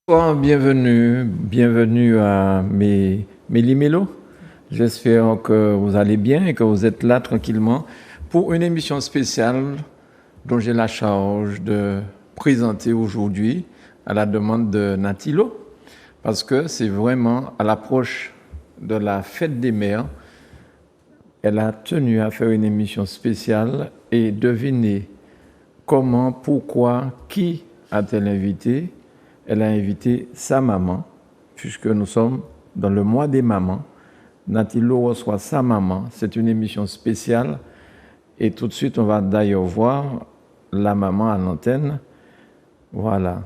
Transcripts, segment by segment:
Bonsoir, bienvenue à Méli-Mélo. J'espère que vous allez bien et que vous êtes là tranquillement pour une émission spéciale dont j'ai la charge de présenter aujourd'hui à la demande de Natilo, parce que c'est vraiment à l'approche de la fête des mères. Elle a tenu à faire une émission spéciale et devinez comment, pourquoi, qui a-t-elle invité? Elle a invité sa maman, puisque nous sommes dans le mois des mamans. Natilo reçoit sa maman. C'est une émission spéciale. Et tout de suite, on va d'ailleurs voir la maman à l'antenne. Voilà.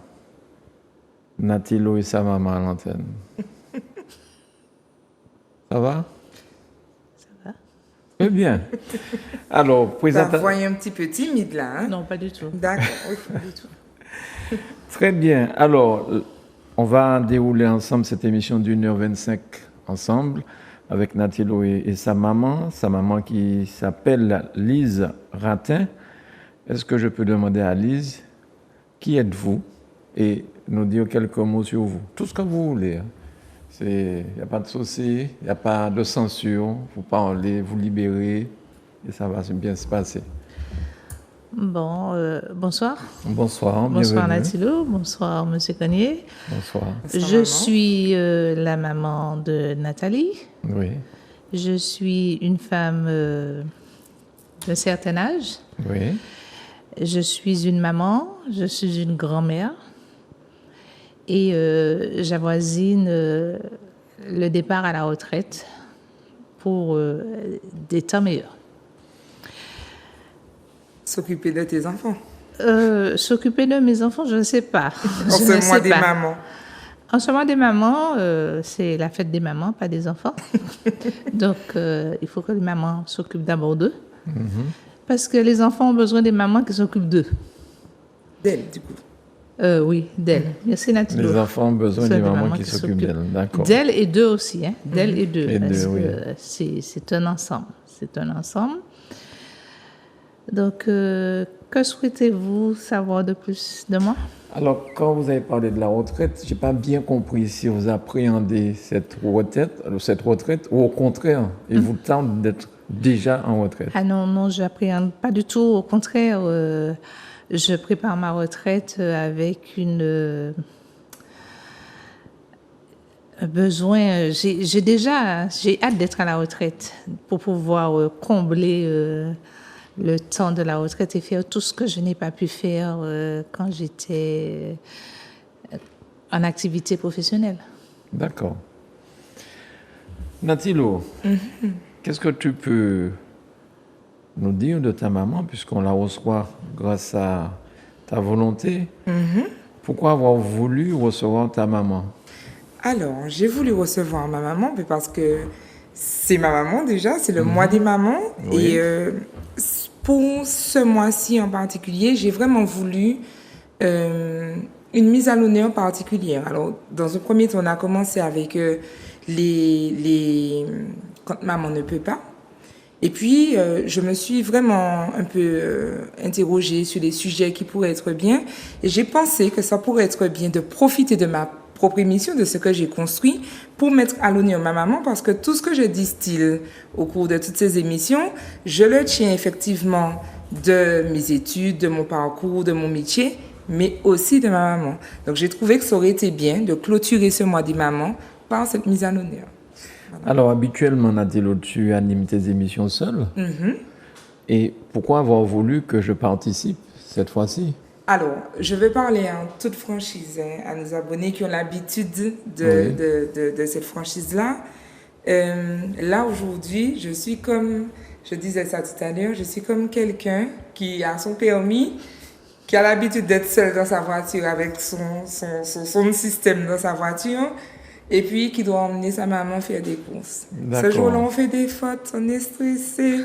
Natilo et sa maman à l'antenne. Ça va? Ça va. Très bien. Alors, Ta voix est un petit peu timide là, hein? Non, pas du tout. D'accord, oui, pas du tout. Très bien. Alors, on va dérouler ensemble cette émission d'1h25 ensemble avec Natilo et sa maman qui s'appelle Lise Ratin. Est-ce que je peux demander à Lise, qui êtes-vous? Et nous dire quelques mots sur vous. Tout ce que vous voulez. Il n'y a pas de souci, il n'y a pas de censure. Vous parlez, vous libérez et ça va bien se passer. Bon, bonsoir. Bonsoir, Bonsoir bienvenue. Natilo, bonsoir Monsieur Cognier. Bonsoir. Je suis la maman de Nathalie. Oui. Je suis une femme d'un certain âge. Oui. Je suis une maman, je suis une grand-mère. Et j'avoisine le départ à la retraite pour des temps meilleurs. S'occuper de tes enfants. S'occuper de mes enfants, je ne sais pas. En ce mois des mamans. En ce mois des mamans, c'est la fête des mamans, pas des enfants. Donc, il faut que les mamans s'occupent d'abord d'eux. Parce que les enfants ont besoin des mamans qui s'occupent d'eux. D'elle, du coup. Oui, d'elle. Merci Nathalie. Les enfants ont besoin des mamans qui s'occupent d'elles, d'accord. D'elle et d'eux aussi, hein. D'elle et d'eux. Et parce d'eux, oui. que c'est un ensemble. C'est un ensemble. Donc, que souhaitez-vous savoir de plus de moi? Alors, quand vous avez parlé de la retraite, je n'ai pas bien compris si vous appréhendez cette retraite ou au contraire, il vous tente d'être déjà en retraite. Ah non, je n'appréhende pas du tout. Au contraire, je prépare ma retraite avec un besoin. J'ai hâte d'être à la retraite pour pouvoir combler le temps de la retraite et faire tout ce que je n'ai pas pu faire quand j'étais en activité professionnelle. D'accord. Natilo, qu'est-ce que tu peux nous dire de ta maman, puisqu'on la reçoit grâce à ta volonté? Pourquoi avoir voulu recevoir ta maman? Alors, j'ai voulu recevoir ma maman parce que c'est ma maman déjà, c'est le mois des mamans. Oui. Et pour ce mois-ci en particulier, j'ai vraiment voulu une mise à l'honneur particulière. Alors, dans un premier temps, on a commencé avec quand maman ne peut pas. Et puis, je me suis vraiment un peu interrogée sur les sujets qui pourraient être bien. Et j'ai pensé que ça pourrait être bien de profiter de ma propre émission, de ce que j'ai construit, pour mettre à l'honneur ma maman, parce que tout ce que je distille au cours de toutes ces émissions, je le tiens effectivement de mes études, de mon parcours, de mon métier, mais aussi de ma maman. Donc, j'ai trouvé que ça aurait été bien de clôturer ce mois des mamans par cette mise à l'honneur. Alors, habituellement, Natilo, tu animes tes émissions seule. Et pourquoi avoir voulu que je participe cette fois-ci? Alors, je vais parler en toute franchise à nos abonnés qui ont l'habitude de cette franchise-là. Là, aujourd'hui, je suis comme, je disais ça tout à l'heure, je suis comme quelqu'un qui a son permis, qui a l'habitude d'être seul dans sa voiture avec son système dans sa voiture, et puis qui doit emmener sa maman faire des courses. Ce jour-là, on fait des fautes, on est stressé.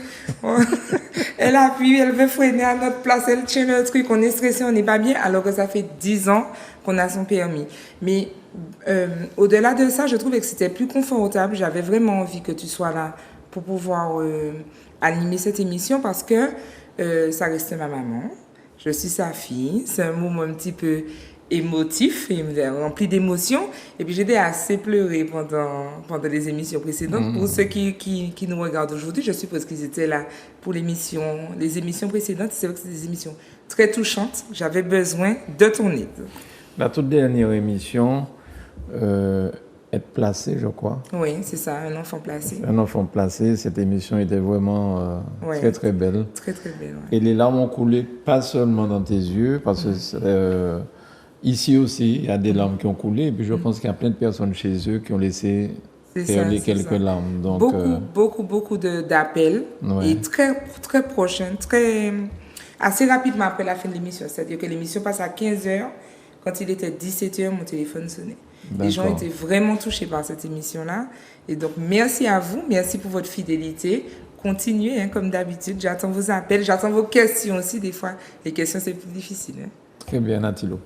Elle appuie, elle veut freiner à notre place, elle tient le truc, on est stressé, on n'est pas bien, alors que ça fait 10 ans qu'on a son permis. Mais au-delà de ça, je trouvais que c'était plus confortable. J'avais vraiment envie que tu sois là pour pouvoir animer cette émission parce que ça reste ma maman. Je suis sa fille. C'est un moment un petit peu émotif et rempli d'émotions. Et puis j'étais assez pleurée pendant les émissions précédentes. Pour ceux qui nous regardent aujourd'hui, je suppose qu'ils étaient là pour les émissions précédentes. C'est vrai que c'est des émissions très touchantes. J'avais besoin de ton aide. La toute dernière émission, Être placé, je crois. Oui, c'est ça, un enfant placé. Un enfant placé, cette émission était vraiment très très belle. Très très belle, Et les larmes ont coulé pas seulement dans tes yeux, parce que ici aussi, il y a des larmes qui ont coulé, et puis je pense qu'il y a plein de personnes chez eux qui ont laissé perler quelques larmes. Donc, beaucoup d'appels, et très, très prochains, assez rapidement après la fin de l'émission. C'est-à-dire que l'émission passe à 15h. Quand il était 17h, mon téléphone sonnait. Les gens étaient vraiment touchés par cette émission-là. Et donc, merci à vous. Merci pour votre fidélité. Continuez, comme d'habitude. J'attends vos appels. J'attends vos questions aussi. Des fois, les questions, c'est plus difficile. Très bien, Natilo.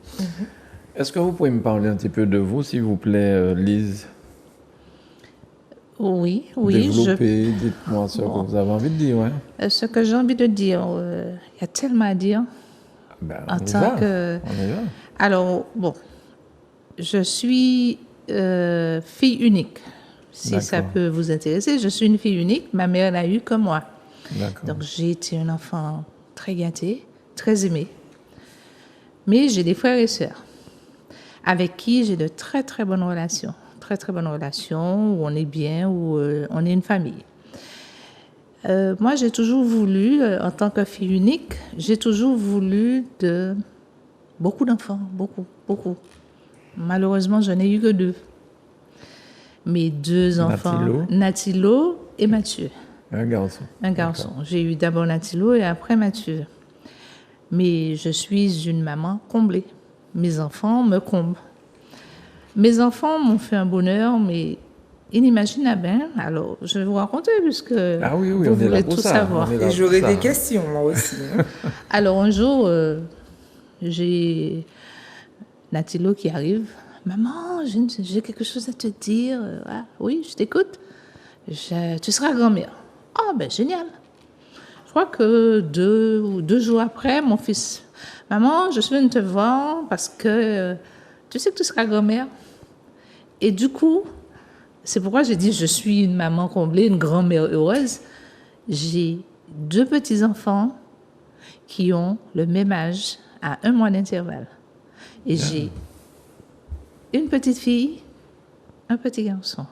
Est-ce que vous pouvez me parler un petit peu de vous, s'il vous plaît, Lise? Oui. Développez, dites-moi ce que vous avez envie de dire. Ouais. Ce que j'ai envie de dire, il y a tellement à dire. On y va. Alors, je suis fille unique, si ça peut vous intéresser. Je suis une fille unique, ma mère l'a eu comme moi. Donc, j'ai été un enfant très gâté, très aimé. Mais j'ai des frères et sœurs avec qui j'ai de très, très bonnes relations. Très, très bonnes relations, où on est bien, où on est une famille. Moi, j'ai toujours voulu, en tant que fille unique, j'ai toujours voulu beaucoup d'enfants, beaucoup. Malheureusement, je n'ai eu que 2. Mes 2 enfants, Natilo et Mathieu. Un garçon. J'ai eu d'abord Natilo et après Mathieu. Mais je suis une maman comblée. Mes enfants me comblent. Mes enfants m'ont fait un bonheur, mais inimaginable. Alors, je vais vous raconter, puisque vous voulez tout savoir. Et j'aurai des questions, moi aussi. Alors, un jour, j'ai Natilo qui arrive. « Maman, j'ai quelque chose à te dire. » Ah, oui, je t'écoute. Tu seras grand-mère. « Ah, ben génial. » Je crois que 2 jours après, mon fils. « Maman, je suis venue te voir parce que tu sais que tu seras grand-mère. » Et du coup, c'est pourquoi j'ai dit je suis une maman comblée, une grand-mère heureuse. J'ai 2 petits-enfants qui ont le même âge, à 1 mois d'intervalle. Et j'ai une petite fille, un petit garçon.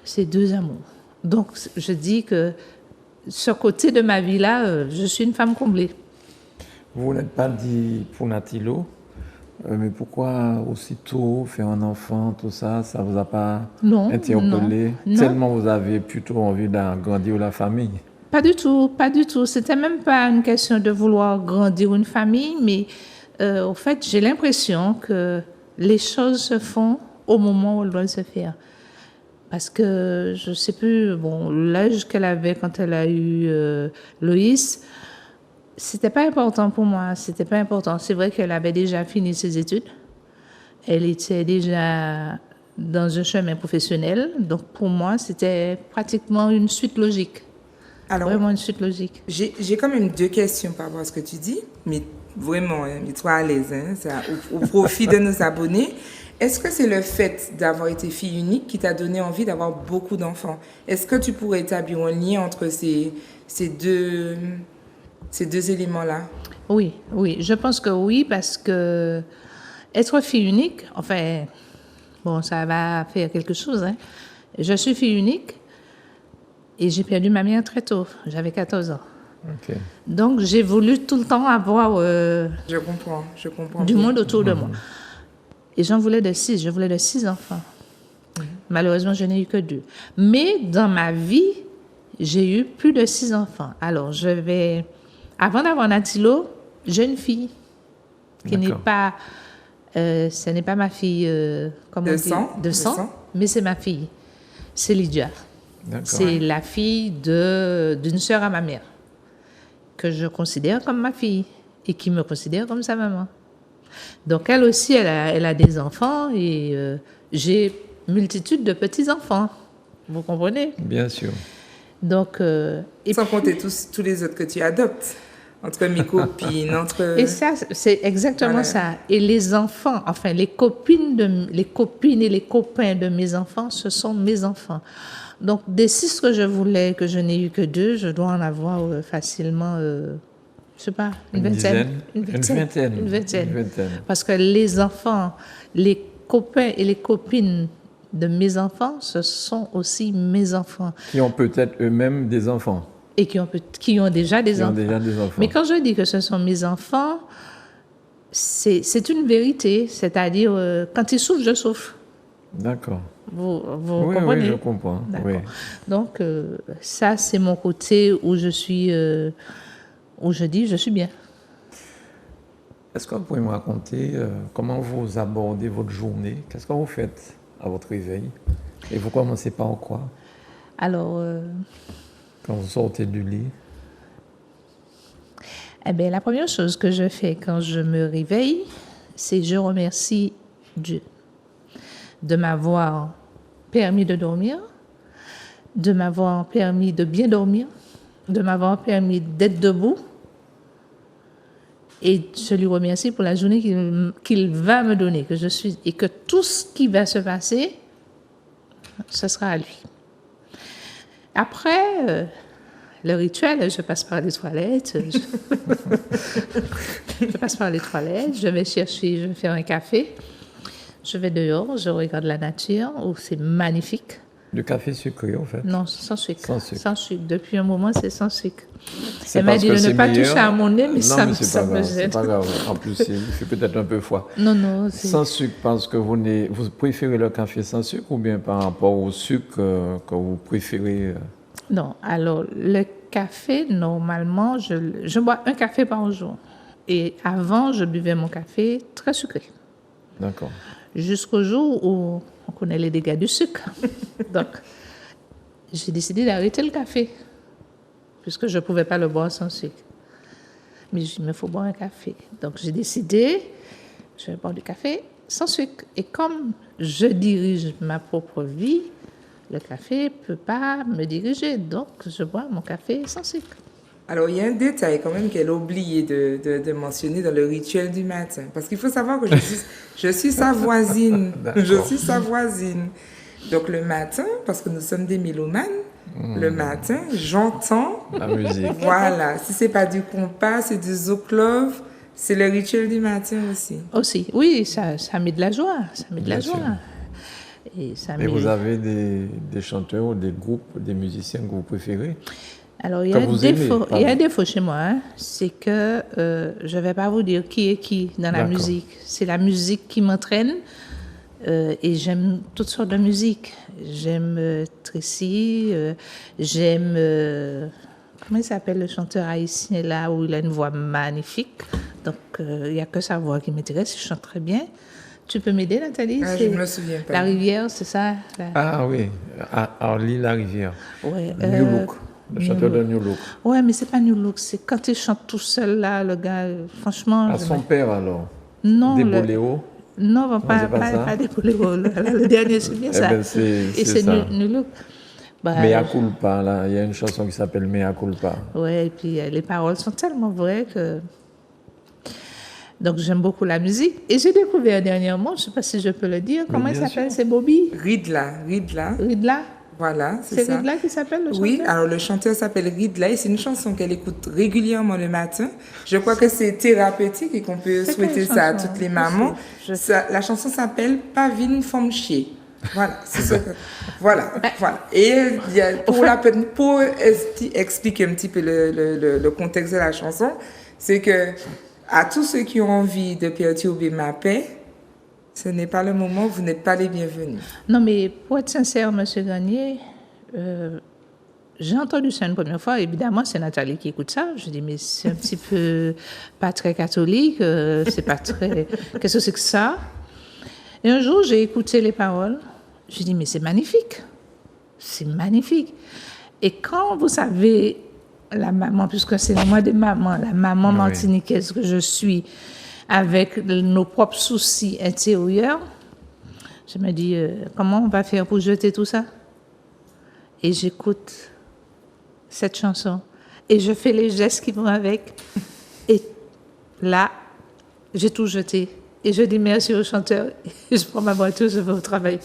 C'est 2 amours. Donc, je dis que ce côté de ma vie-là, je suis une femme comblée. Vous n'êtes pas dit pour Natilo, mais pourquoi aussitôt faire un enfant, tout ça, ça ne vous a pas interpellé? Non. Tellement vous avez plutôt envie d'agrandir la famille? Pas du tout. C'était même pas une question de vouloir grandir une famille, mais au fait, j'ai l'impression que les choses se font au moment où elles doivent se faire. Parce que je ne sais plus, l'âge qu'elle avait quand elle a eu Loïs, c'était pas important pour moi. C'était pas important. C'est vrai qu'elle avait déjà fini ses études. Elle était déjà dans un chemin professionnel. Donc pour moi, c'était pratiquement une suite logique. Alors, vraiment une suite logique. J'ai quand même 2 questions par rapport à ce que tu dis, mais vraiment, mets-toi à l'aise, au profit de nos abonnés. Est-ce que c'est le fait d'avoir été fille unique qui t'a donné envie d'avoir beaucoup d'enfants? Est-ce que tu pourrais établir un lien entre ces deux éléments-là? Oui, je pense que oui, parce que être fille unique, enfin, ça va faire quelque chose. Je suis fille unique et j'ai perdu ma mère très tôt. J'avais 14 ans. Okay. Donc, j'ai voulu tout le temps avoir je comprends du monde autour de moi. Et j'en voulais de 6. Je voulais de 6 enfants. Malheureusement, je n'ai eu que 2. Mais dans ma vie, j'ai eu plus de 6 enfants. Alors, avant d'avoir Natilo, j'ai une fille qui n'est pas... ce n'est pas ma fille de sang, mais c'est ma fille. C'est Lydia. C'est la fille d'une sœur à ma mère, que je considère comme ma fille et qui me considère comme sa maman. Donc, elle aussi, elle a des enfants et j'ai multitude de petits-enfants. Vous comprenez? Bien sûr. Donc, sans compter tous les autres que tu adoptes. entre mes copines, entre... Et ça, c'est exactement Voilà. ça. Et les enfants, enfin, les copines et les copains de mes enfants, ce sont mes enfants. Donc, des 6 que je voulais, que je n'ai eu que 2, je dois en avoir facilement, je sais pas, une vingtaine. Une vingtaine. Une vingtaine. Une vingtaine. Parce que les enfants, les copains et les copines de mes enfants, ce sont aussi mes enfants. Qui ont peut-être eux-mêmes des enfants. Et qui ont déjà des Qui ont enfants. déjà des enfants. Mais quand je dis que ce sont mes enfants, c'est une vérité. C'est-à-dire, quand ils souffrent, je souffre. D'accord. Vous Oui, comprenez? oui, je comprends. D'accord. Oui. Donc, ça, c'est mon côté où je suis, où je dis, je suis bien. Est-ce que vous pouvez me raconter comment vous abordez votre journée? Qu'est-ce que vous faites à votre réveil? Et vous commencez par quoi? Alors, Quand vous sortez du lit? eh bien, la première chose que je fais quand je me réveille, c'est je remercie Dieu de m'avoir permis de dormir, de m'avoir permis de bien dormir, de m'avoir permis d'être debout. Et je lui remercie pour la journée qu'il va me donner, que je suis, et que tout ce qui va se passer, ce sera à lui. Après, le rituel, je passe par les toilettes. Je passe par les toilettes, je vais faire un café. Je vais dehors, je regarde la nature, où c'est magnifique. Du café sucré, en fait. Non, sans sucre. Sans sucre. Sans sucre. Depuis un moment, c'est sans sucre. C'est Elle m'a parce dit que de c'est ne pas meilleur. toucher à mon nez, mais Non, ça, mais c'est ça pas me grave, c'est gêne. pas grave. En plus, il fait peut-être un peu froid. Non, Sans sucre, parce que vous préférez le café sans sucre ou bien par rapport au sucre que vous préférez Non, alors le café, normalement, je bois un café par jour. Et avant, je buvais mon café très sucré. D'accord. Jusqu'au jour où on connaît les dégâts du sucre. Donc, j'ai décidé d'arrêter le café, puisque je ne pouvais pas le boire sans sucre. Mais il me faut boire un café. Donc, j'ai décidé, je vais boire du café sans sucre. Et comme je dirige ma propre vie, le café ne peut pas me diriger. Donc, je bois mon café sans sucre. Alors, il y a un détail quand même qu'elle a oublié de mentionner dans le rituel du matin. Parce qu'il faut savoir que je suis sa voisine. Je suis sa voisine. Donc, le matin, parce que nous sommes des mélomanes, le matin, j'entends... La musique. Voilà. Si ce n'est pas du compas, c'est du zouk-love. C'est le rituel du matin aussi. Aussi, oui, ça met de la joie. Ça met de la Bien sûr. joie. Et ça Mais met... vous avez des chanteurs ou des groupes, des musiciens que vous préférez? Alors, il y Que a un vous aimez, défaut, pardon. il y a un défaut chez moi, hein, c'est que je ne vais pas vous dire qui est qui dans la D'accord. musique. C'est la musique qui m'entraîne et j'aime toutes sortes de musique. J'aime Tracy, j'aime... comment il s'appelle le chanteur haïtien là où il a une voix magnifique. Donc, il n'y a que sa voix qui m'intéresse, il chante très bien. Tu peux m'aider, Nathalie? Ah, je ne me souviens pas. La Rivière, c'est ça? Ah oui, Arlie Larivière. Ouais, New Look, le chanteur de New Look. Ouais, mais c'est pas New Look, c'est quand il chante tout seul là, le gars, franchement... À son père alors? Non, Des le- Boléo? Non, c'est pas ça. des boléros. Le dernier, c'est bien Eh ça. ben, c'est Et c'est ça. New Look. Bah, Mea culpa, là, il y a une chanson qui s'appelle Mea culpa. ouais, et puis les paroles sont tellement vraies que... Donc, j'aime beaucoup la musique. Et j'ai découvert dernièrement, je ne sais pas si je peux le dire, comment il bien s'appelle? C'est Bobby Ridla. Ridla? Voilà, c'est C'est ça. Ridla qui s'appelle le chanteur? Oui, alors le chanteur s'appelle Ridla et c'est une chanson qu'elle écoute régulièrement le matin. Je crois que c'est thérapeutique et qu'on peut C'est souhaiter quelle ça à chanson? toutes les mamans. Je- La chanson s'appelle Pavine Fomchier. Voilà, c'est ça. Voilà. Et il y a, pour expliquer un petit peu le contexte de la chanson, c'est que à tous ceux qui ont envie de perturber ma paix, ce n'est pas le moment, vous n'êtes pas les bienvenus. Non, mais pour être sincère, M. Garnier, j'ai entendu ça une première fois. Évidemment, c'est Nathalie qui écoute ça. Je dis, mais c'est un petit peu pas très catholique, c'est pas très... Qu'est-ce que c'est que ça? Et un jour, j'ai écouté les paroles. J'ai dit, mais c'est magnifique. C'est magnifique. Et quand vous savez, la maman, puisque c'est le mois des mamans, la maman Oui. martiniquaise que je suis, avec nos propres soucis intérieurs, je me dis, comment on va faire pour jeter tout ça? Et j'écoute cette chanson. Et je fais les gestes qui vont avec. Et là, j'ai tout jeté. Et je dis merci au chanteur. Et je prends ma voiture, je vais au travail.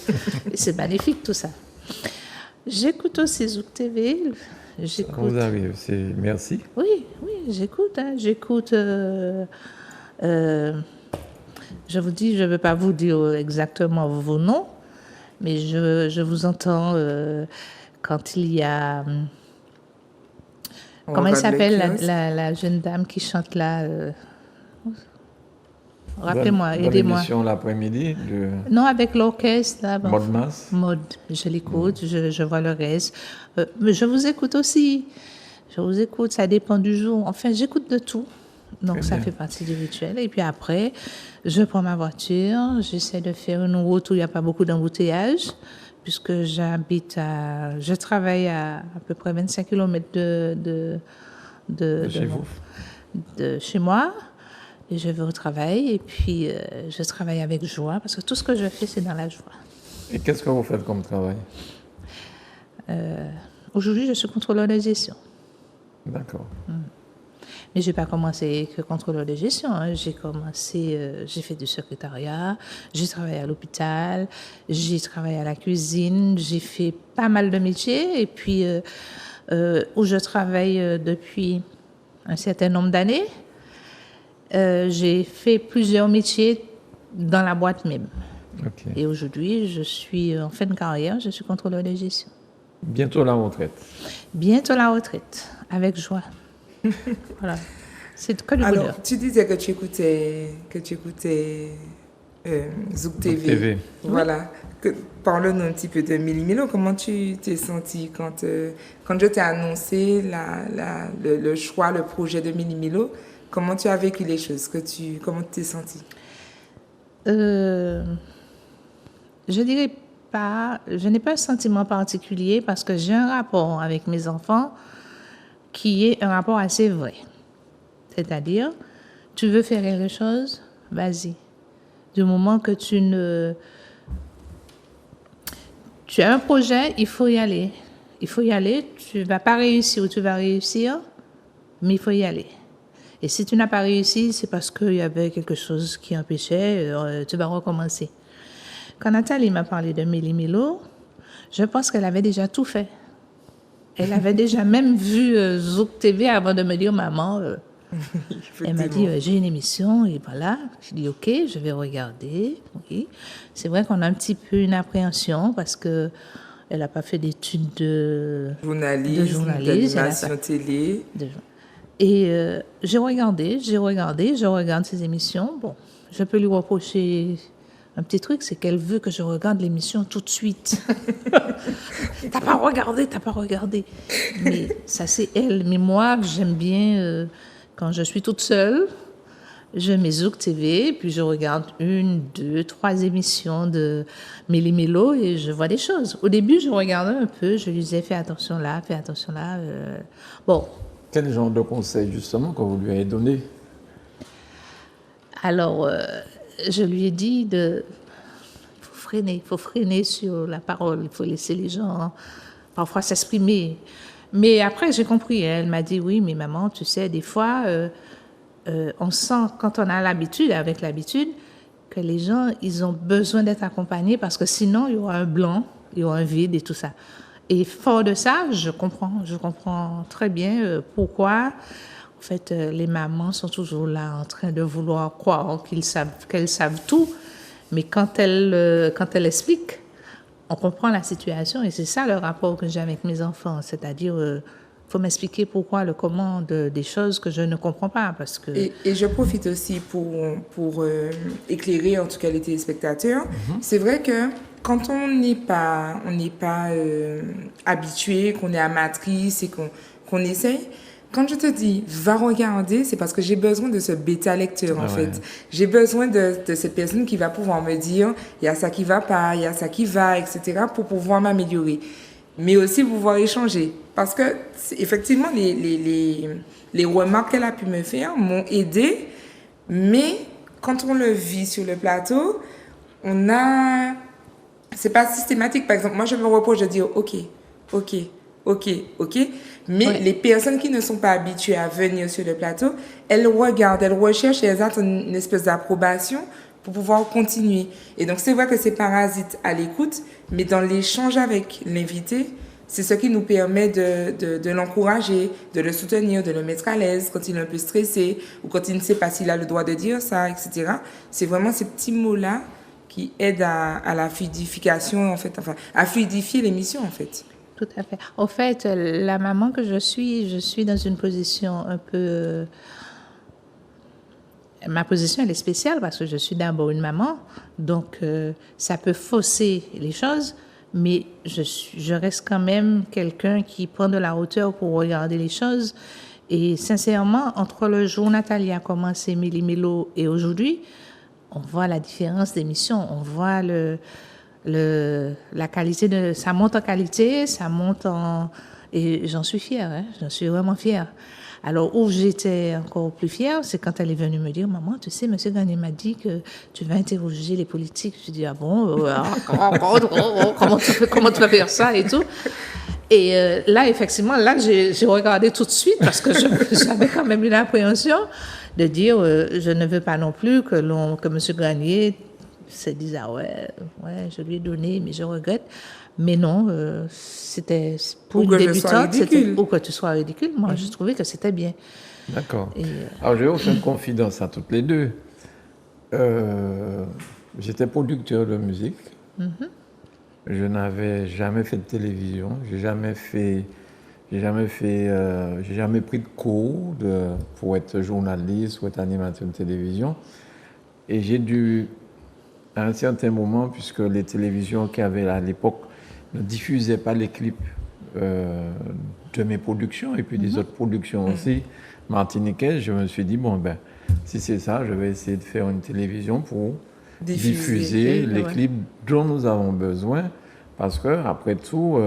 Et c'est magnifique tout ça. J'écoute aussi Zouk TV. Ça vous arrive, merci. Oui, j'écoute. J'écoute. Je vous dis, je ne veux pas vous dire exactement vos noms, mais je vous entends quand il y a... comment elle s'appelle, la jeune dame qui chante là rappelez-moi, aidez-moi. L'émission l'après-midi Non, avec l'orchestre. Là, bon. Mode Mass. Mode, je l'écoute, je vois le reste. Mais je vous écoute aussi. Je vous écoute, ça dépend du jour. Enfin, j'écoute de tout. Donc, ça fait partie du rituel. Et puis après, je prends ma voiture, j'essaie de faire une route où il n'y a pas beaucoup d'embouteillage, puisque je travaille à peu près 25 km de chez moi. Et je vais au travail et puis je travaille avec joie parce que tout ce que je fais, c'est dans la joie. Et qu'est-ce que vous faites comme travail? Aujourd'hui, je suis contrôleur de gestion. D'accord. Mais je n'ai pas commencé que contrôleur de gestion. Hein. J'ai fait du secrétariat, j'ai travaillé à l'hôpital, j'ai travaillé à la cuisine, j'ai fait pas mal de métiers. Et puis, où je travaille depuis un certain nombre d'années, j'ai fait plusieurs métiers dans la boîte même. Okay. Et aujourd'hui, je suis en fin de carrière, je suis contrôleur de gestion. Bientôt la retraite. Bientôt la retraite, avec joie. Voilà. C'est que du bonheur. Alors, tu disais que tu écoutais Zouk TV. Voilà. Parle-nous un petit peu de Méli-Mélo. Comment tu t'es senti quand je t'ai annoncé le choix, le projet de Méli-Mélo? Comment tu as vécu les choses? Comment tu t'es senti? Je dirais pas, je n'ai pas un sentiment particulier parce que j'ai un rapport avec mes enfants qui est un rapport assez vrai. C'est-à-dire, tu veux faire quelque chose, vas-y. Du moment que tu as un projet, il faut y aller. Il faut y aller. Tu ne vas pas réussir ou tu vas réussir, mais il faut y aller. Et si tu n'as pas réussi, c'est parce qu'il y avait quelque chose qui empêchait, tu vas recommencer. Quand Nathalie m'a parlé de Méli-Mélo, je pense qu'elle avait déjà tout fait. Elle avait déjà même vu Zouk TV avant de me dire « Maman, elle m'a dit j'ai une émission et voilà. » Je dis « Ok, je vais regarder. » Oui. C'est vrai qu'on a un petit peu une appréhension parce qu'elle n'a pas fait d'études de journalisme, d'animation télé. Et je regarde ses émissions. Bon, je peux lui reprocher un petit truc, c'est qu'elle veut que je regarde l'émission tout de suite. T'as pas regardé. Mais ça, c'est elle. Mais moi, j'aime bien, quand je suis toute seule, je mets Zouk TV, puis je regarde 1, 2, 3 émissions de Méli-Mélo et je vois des choses. Au début, je regardais un peu, je lui disais fais attention là. Bon. Quel genre de conseil, justement, que vous lui avez donné? Alors, je lui ai dit il faut freiner sur la parole, il faut laisser les gens parfois s'exprimer. Mais après, j'ai compris, elle m'a dit, oui, mais maman, tu sais, des fois, on sent, quand on a l'habitude, que les gens, ils ont besoin d'être accompagnés parce que sinon, il y aura un blanc, il y aura un vide et tout ça. Et fort de ça, je comprends très bien pourquoi, en fait, les mamans sont toujours là en train de vouloir croire qu'elles savent tout, mais quand elles expliquent, on comprend la situation et c'est ça le rapport que j'ai avec mes enfants, c'est-à-dire faut m'expliquer pourquoi, le comment des choses que je ne comprends pas parce que... Et je profite aussi pour éclairer en tout cas les téléspectateurs. C'est vrai que quand on n'est pas habitué, qu'on est amatrice et qu'on essaye, quand je te dis va regarder, c'est parce que j'ai besoin de ce bêta lecteur en fait. J'ai besoin de cette personne qui va pouvoir me dire il y a ça qui va pas, il y a ça qui va, etc. pour pouvoir m'améliorer. Mais aussi pouvoir échanger. Parce que effectivement, les remarques qu'elle a pu me faire m'ont aidé, mais quand on le vit sur le plateau, c'est pas systématique. Par exemple, moi je me reproche de dire ok, ok. Mais les personnes qui ne sont pas habituées à venir sur le plateau, elles regardent, elles recherchent et elles attendent une espèce d'approbation pour pouvoir continuer. Et donc, c'est vrai que c'est parasite à l'écoute, mais dans l'échange avec l'invité, c'est ce qui nous permet de l'encourager, de le soutenir, de le mettre à l'aise quand il est un peu stressé ou quand il ne sait pas s'il a le droit de dire ça, etc. C'est vraiment ces petits mots-là qui aident à la fluidification, en fait, enfin, à fluidifier l'émission, en fait. Tout à fait. Au fait, la maman que je suis dans une position un peu... ma position, elle est spéciale parce que je suis d'abord une maman, donc ça peut fausser les choses, mais je reste quand même quelqu'un qui prend de la hauteur pour regarder les choses. Et sincèrement, entre le jour où Nathalie a commencé Méli-Mélo et aujourd'hui, on voit la différence d'émission, on voit la qualité de... Ça monte en qualité, ça monte en... Et j'en suis fière, hein, j'en suis vraiment fière. Alors, où j'étais encore plus fière, c'est quand elle est venue me dire, maman, tu sais, M. Gagné m'a dit que tu vas interroger les politiques. Je dis, ah bon, comment tu vas faire ça et tout. Et là, effectivement, là, j'ai regardé tout de suite parce que j'avais quand même une appréhension de dire, je ne veux pas non plus que M. Gagné se dise, ah ouais, je lui ai donné, mais je regrette. Mais non, c'était pour une débutante, c'était pour que tu sois ridicule. Moi, je trouvais que c'était bien. D'accord. Alors, je vais vous faire une confidence à toutes les deux. J'étais producteur de musique. Je n'avais jamais fait de télévision. J'ai jamais pris de cours pour être journaliste ou être animateur de télévision. Et j'ai dû, à un certain moment, puisque les télévisions qu'il y avait à l'époque ne diffusaient pas les clips de mes productions et puis des autres productions aussi martiniquaises, je me suis dit, bon, ben, si c'est ça, je vais essayer de faire une télévision pour diffuser les clips dont nous avons besoin, parce que, après tout,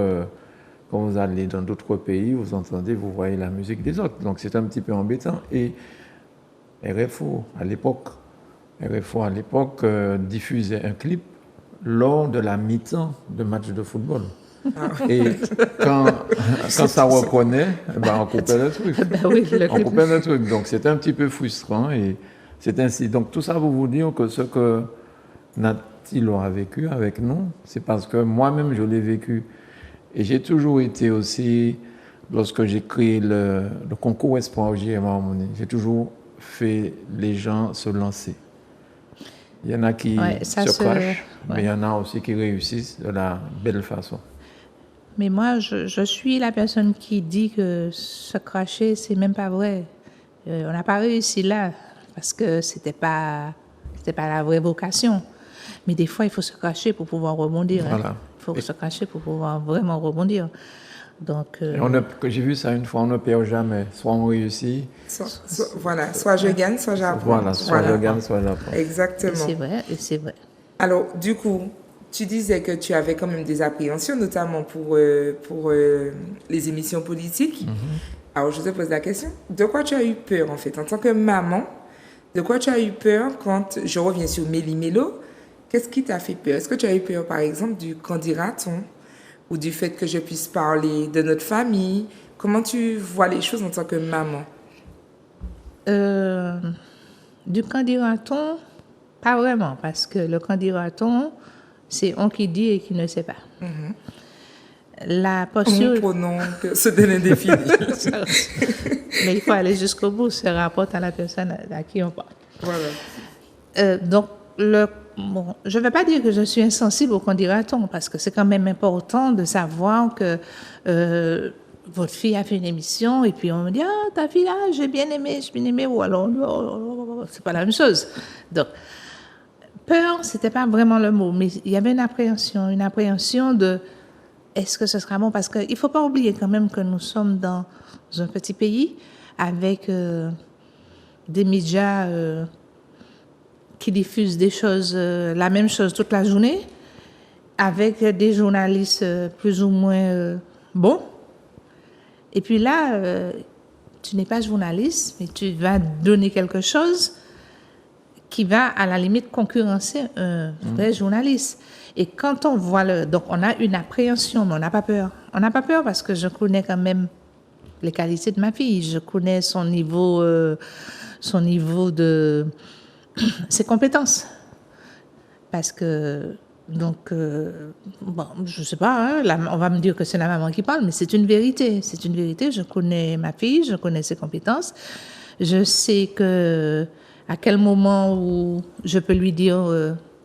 quand vous allez dans d'autres pays, vous entendez, vous voyez la musique des autres. Donc, c'est un petit peu embêtant. Et RFO, à l'époque, diffusait un clip lors de la mi-temps de match de football. Et quand ça reconnaît, ben on coupait le truc. On coupait le truc. Donc c'était un petit peu frustrant. Et c'est ainsi. Donc tout ça pour vous dire que ce que Nathalie aura vécu avec nous, c'est parce que moi-même je l'ai vécu. Et j'ai toujours été aussi, lorsque j'ai créé le concours Espoir JM Harmonie, j'ai toujours fait les gens se lancer. Il y en a qui se crachent, mais il y en a aussi qui réussissent de la belle façon. Mais moi, je suis la personne qui dit que se cracher, c'est même pas vrai. On n'a pas réussi là, parce que c'était pas la vraie vocation. Mais des fois, il faut se cracher pour pouvoir rebondir. Voilà. Hein. Il faut se cracher pour pouvoir vraiment rebondir. Donc, j'ai vu ça une fois, on ne perd jamais. Soit on réussit. Soit je gagne, soit j'apprends. Soit je gagne, soit j'apprends. Exactement. Et c'est vrai. Alors, du coup, tu disais que tu avais quand même des appréhensions, notamment pour les émissions politiques. Alors, je te pose la question, de quoi tu as eu peur, en fait, en tant que maman? De quoi tu as eu peur quand je reviens sur Méli-Mélo? Qu'est-ce qui t'a fait peur? Est-ce que tu as eu peur, par exemple, du qu'en dira-t-on? Ou du fait que je puisse parler de notre famille? Comment tu vois les choses en tant que maman? Du qu'en dira-t-on? Pas vraiment, parce que le qu'en dira-t-on, c'est on qui dit et qui ne sait pas. La posture... Pour non se donner défini. Mais il faut aller jusqu'au bout, se rapporte à la personne à qui on parle. Voilà. Donc, bon, je ne vais pas dire que je suis insensible au qu'en dira-t-on, parce que c'est quand même important de savoir que votre fille a fait une émission et puis on me dit « Ah, ta fille, j'ai bien aimé, ou alors c'est pas la même chose. » Donc, peur, c'était pas vraiment le mot, mais il y avait une appréhension de est-ce que ce sera bon? Parce qu'il ne faut pas oublier quand même que nous sommes dans un petit pays avec des médias qui diffusent des choses, la même chose toute la journée, avec des journalistes plus ou moins bons. Et puis là, tu n'es pas journaliste, mais tu vas donner quelque chose qui va à la limite concurrencer un vrai journaliste. Et quand on voit donc on a une appréhension, mais on n'a pas peur. On n'a pas peur parce que je connais quand même les qualités de ma fille. Je connais son niveau de ses compétences. Parce que donc bon, je sais pas, hein, on va me dire que c'est la maman qui parle, mais c'est une vérité. C'est une vérité. Je connais ma fille, je connais ses compétences. Je sais à quel moment où je peux lui dire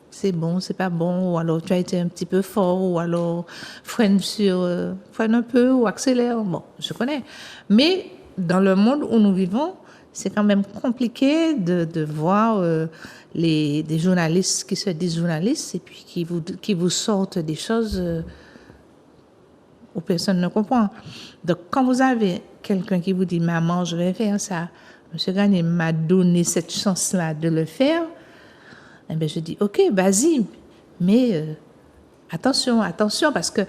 c'est bon, c'est pas bon, ou alors tu as été un petit peu fort, ou alors freine un peu ou accélère. Bon, je connais. Mais dans le monde où nous vivons, c'est quand même compliqué de voir des journalistes qui se disent journalistes et puis qui vous sortent des choses où personne ne comprend. Donc, quand vous avez quelqu'un qui vous dit « Maman, je vais faire ça », M. Gagné m'a donné cette chance-là de le faire, eh bien, je dis « Ok, vas-y, mais attention, parce que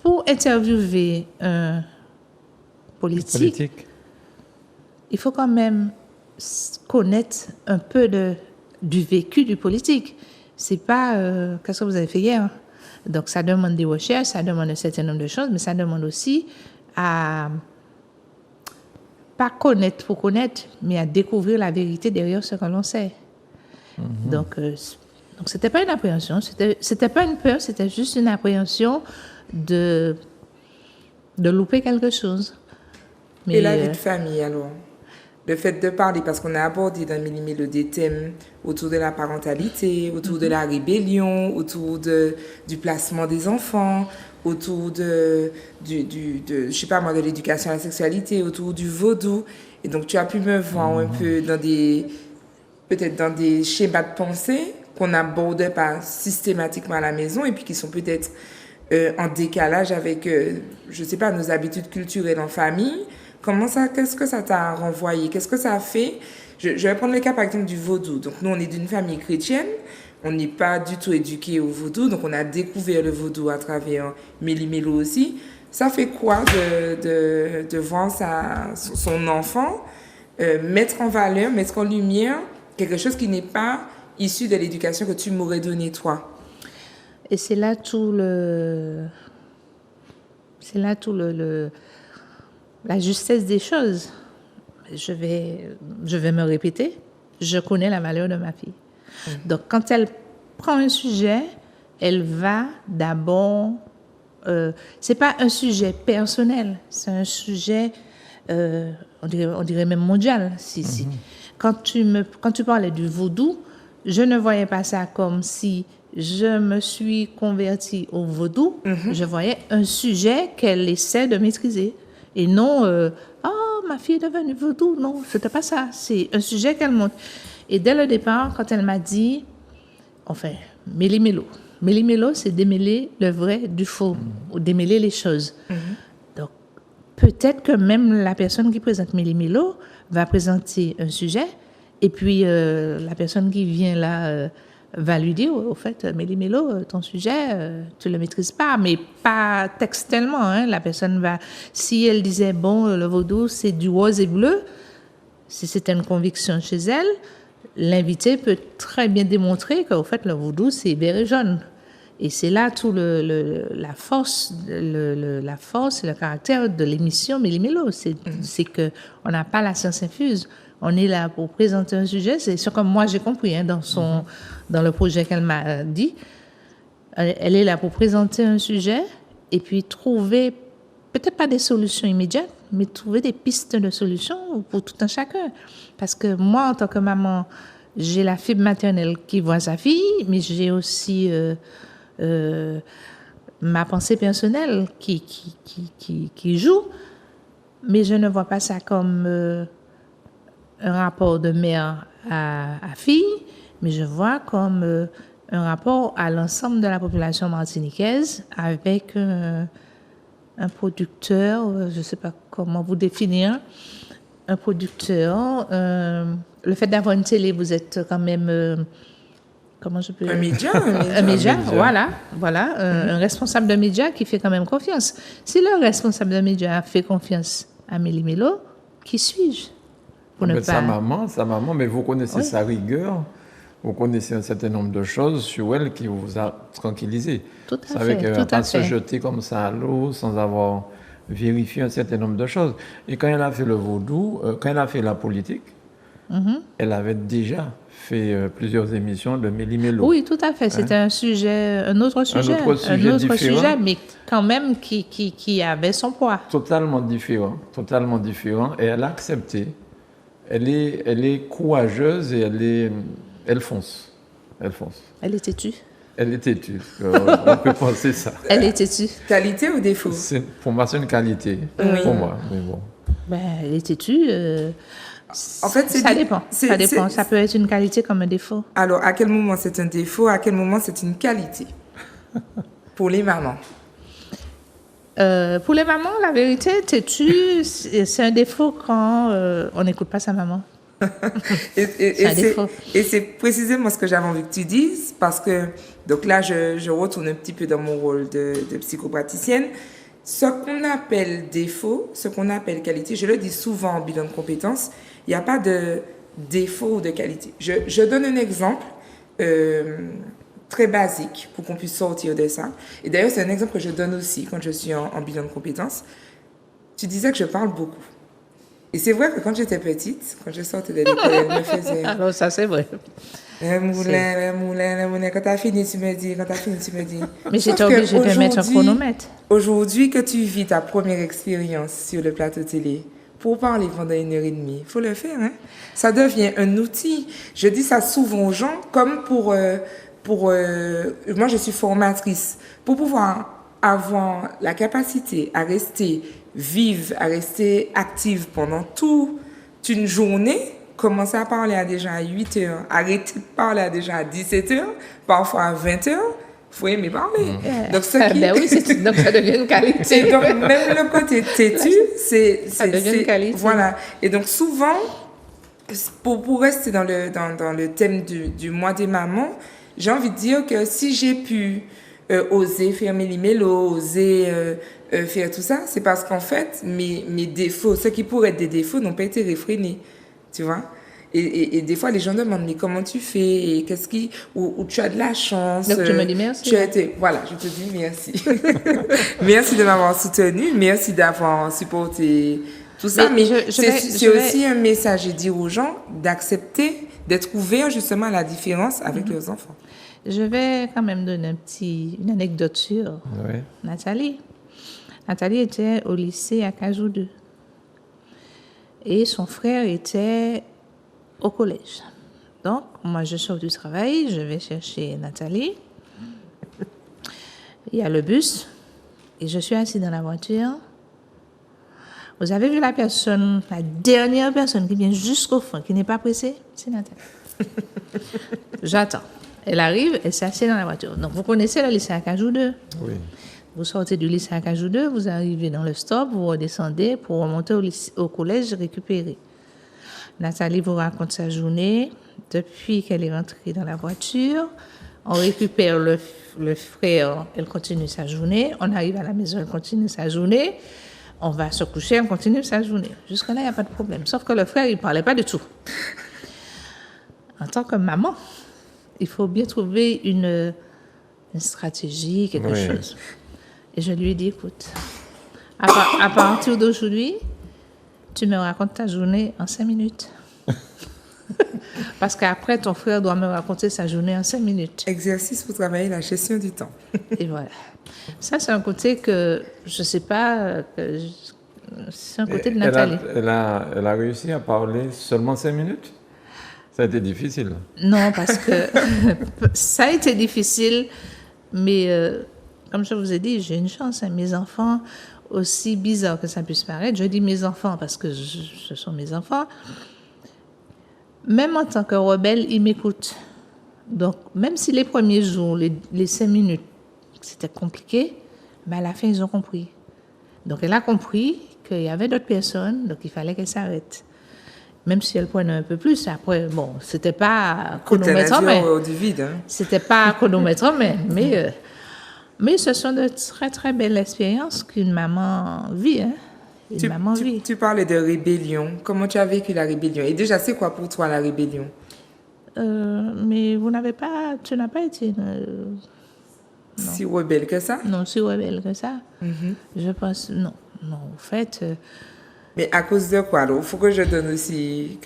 pour interviewer un politique, il faut quand même connaître un peu du vécu du politique. C'est pas qu'est-ce que vous avez fait hier. Donc, ça demande des recherches, ça demande un certain nombre de choses, mais ça demande aussi à pas connaître pour connaître, mais à découvrir la vérité derrière ce que l'on sait. Donc, c'était pas une appréhension, c'était pas une peur, c'était juste une appréhension de louper quelque chose. Mais, et la vie de famille, alors? Le fait de parler, parce qu'on a abordé dans Méli-Mélo des thèmes autour de la parentalité, autour de la rébellion, autour du placement des enfants, autour de je sais pas moi, de l'éducation à la sexualité, autour du vaudou. Et donc, tu as pu me voir un peu peut-être dans des schémas de pensée qu'on n'aborde pas systématiquement à la maison et puis qui sont peut-être en décalage avec, je sais pas, nos habitudes culturelles en famille. Qu'est-ce que ça t'a renvoyé? Qu'est-ce que ça a fait? Je vais prendre le cas, par exemple, du vaudou. Donc, nous, on est d'une famille chrétienne. On n'est pas du tout éduqués au vaudou. Donc, on a découvert le vaudou à travers Méli-Mélo aussi. Ça fait quoi de voir son enfant mettre en valeur, mettre en lumière quelque chose qui n'est pas issu de l'éducation que tu m'aurais donnée, toi? Et c'est là la justesse des choses. Je vais me répéter, je connais la valeur de ma fille. Donc, quand elle prend un sujet, elle va d'abord... c'est pas un sujet personnel, c'est un sujet, on dirait même mondial. Si. Quand tu parlais du vaudou, je ne voyais pas ça comme si je me suis convertie au vaudou. Je voyais un sujet qu'elle essaie de maîtriser. Et non, ma fille est devenue vaudou. Non, c'était pas ça. C'est un sujet qu'elle monte. Et dès le départ, quand elle m'a dit, enfin, Méli-Mélo. Méli-Mélo, c'est démêler le vrai du faux, ou démêler les choses. Donc, peut-être que même la personne qui présente Méli-Mélo va présenter un sujet, et puis la personne qui vient là va lui dire, au fait, Méli-Mélo, ton sujet, tu ne le maîtrises pas, mais pas textuellement. Hein. La personne va... Si elle disait, bon, le vaudou, c'est du rose et bleu, si c'était une conviction chez elle, l'invité peut très bien démontrer qu'au fait, le vaudou, c'est vert et jaune. Et c'est là tout la force et le caractère de l'émission Méli-Mélo. C'est qu'on n'a pas la science infuse. On est là pour présenter un sujet. C'est ce que moi j'ai compris hein, dans le projet qu'elle m'a dit. Elle est là pour présenter un sujet et puis trouver, peut-être pas des solutions immédiates, mais trouver des pistes de solutions pour tout un chacun. Parce que moi, en tant que maman, j'ai la fibre maternelle qui voit sa fille, mais j'ai aussi ma pensée personnelle qui joue. Mais je ne vois pas ça comme un rapport de mère à fille, mais je vois comme un rapport à l'ensemble de la population martiniquaise avec un producteur, je ne sais pas comment vous définir, un producteur. Le fait d'avoir une télé, vous êtes quand même... comment je peux... Un média. Un média, voilà. Un responsable de média qui fait quand même confiance. Si le responsable de média fait confiance à Méli-Mélo, qui suis-je? Sa maman, mais vous connaissez sa rigueur. vous connaissez un certain nombre de choses sur elle qui vous a tranquillisé. Tout Vous à savez fait, qu'elle ne tout va pas à se fait. jeter comme ça à l'eau sans avoir vérifié un certain nombre de choses. Et quand elle a fait le vaudou, quand elle a fait la politique, elle avait déjà fait plusieurs émissions de Méli-Mélo. Oui, tout à fait. C'était un sujet, un autre sujet, différent. mais quand même qui avait son poids. Totalement différent, totalement différent. Et elle a accepté. Elle est courageuse et elle fonce. Elle fonce. Elle est têtue. Elle est têtue. On peut penser ça. Elle est têtue. Qualité ou défaut? Pour moi, c'est une qualité. Pour moi, mais bon. Ben, elle est têtue. En fait, ça dépend. Ça dépend. Ça peut être une qualité comme un défaut. Alors, à quel moment c'est un défaut? À quel moment c'est une qualité? Pour les mamans. Pour les mamans, la vérité, têtue, c'est un défaut quand on n'écoute pas sa maman. Et c'est précisément ce que j'avais envie que tu dises, parce que, donc là, je retourne un petit peu dans mon rôle de psychopraticienne. Ce qu'on appelle défaut, ce qu'on appelle qualité, je le dis souvent en bilan de compétences, il n'y a pas de défaut ou de qualité. Je donne un exemple très basique pour qu'on puisse sortir de ça. Et d'ailleurs, c'est un exemple que je donne aussi quand je suis en bilan de compétences. Tu disais que je parle beaucoup. Et c'est vrai que quand j'étais petite, quand je sortais de l'école, elle me faisait... Alors ça, c'est vrai. Le moulin, quand t'as fini, tu me dis, Mais j'étais obligée de mettre un chronomètre. Aujourd'hui que tu vis ta première expérience sur le plateau télé, pour parler pendant 1h30, il faut le faire. Hein? Ça devient un outil. Je dis ça souvent aux gens, comme moi, je suis formatrice. Pour pouvoir avoir la capacité à rester vive, à rester active pendant toute une journée, commencer à parler à des gens à 8h, arrêter de parler à des gens à 17h, parfois à 20h, il faut aimer parler. Donc, ben oui, donc ça devient une qualité. Et donc, même le côté têtu, ça devient une qualité. Voilà. Et donc, souvent, pour rester dans le thème du mois des mamans, j'ai envie de dire que si j'ai pu oser faire Méli-Mélo, oser faire tout ça, c'est parce qu'en fait, mes défauts, ce qui pourraient être des défauts, n'ont pas été réfrénés. Tu vois? Et des fois, les gens demandent, mais comment tu fais? Et ou tu as de la chance. Donc, tu me dis merci. Voilà, je te dis merci. Merci de m'avoir soutenu. Merci d'avoir supporté tout ça. Mais c'est aussi un message à dire aux gens d'accepter, d'être ouverts justement à la différence avec leurs enfants. Je vais quand même donner une anecdote sur Nathalie. Nathalie était au lycée à Cajou 2. Et son frère était au collège. Donc, moi, je sors du travail, je vais chercher Nathalie. Il y a le bus et je suis assise dans la voiture. Vous avez vu la dernière personne qui vient jusqu'au fond, qui n'est pas pressée? C'est Nathalie. J'attends. Elle arrive, elle s'assied dans la voiture. Donc, vous connaissez le lycée à Cajou 2? Oui. Vous sortez du lycée à Cajou 2, vous arrivez dans le stop, vous redescendez pour remonter au collège récupérer. Nathalie vous raconte sa journée depuis qu'elle est rentrée dans la voiture. On récupère le frère, elle continue sa journée. On arrive à la maison, elle continue sa journée. On va se coucher, elle continue sa journée. Jusqu'à là, il n'y a pas de problème. Sauf que le frère, il ne parlait pas du tout. En tant que maman, il faut bien trouver une stratégie, quelque chose. Et je lui ai dit, écoute, à partir d'aujourd'hui, tu me racontes ta journée en 5 minutes. Parce qu'après, ton frère doit me raconter sa journée en 5 minutes. Exercice pour travailler la gestion du temps. Et voilà. Ça, c'est un côté que, je ne sais pas, c'est un côté de Nathalie. Elle a réussi à parler seulement 5 minutes? Ça a été difficile. Non, parce que ça a été difficile, mais comme je vous ai dit, j'ai une chance. Mes enfants, aussi bizarre que ça puisse paraître, je dis mes enfants parce que ce sont mes enfants, même en tant que rebelle, ils m'écoutent. Donc, même si les premiers jours, les 5 minutes, c'était compliqué, mais à la fin, ils ont compris. Donc, elle a compris qu'il y avait d'autres personnes, donc il fallait qu'elle s'arrête. Même si elle prenait un peu plus, après, bon, c'était pas chronomètre, c'était pas chronomètre, mais ce sont de très, très belles expériences qu'une maman vit, hein. Tu parlais de rébellion. Comment tu as vécu la rébellion? Et déjà, c'est quoi pour toi la rébellion? Mais tu n'as pas été Si rebelle que ça. non si rebelle que ça. Je pense, non. Non, en fait, Mais à cause de quoi? Alors, il faut que je donne aussi,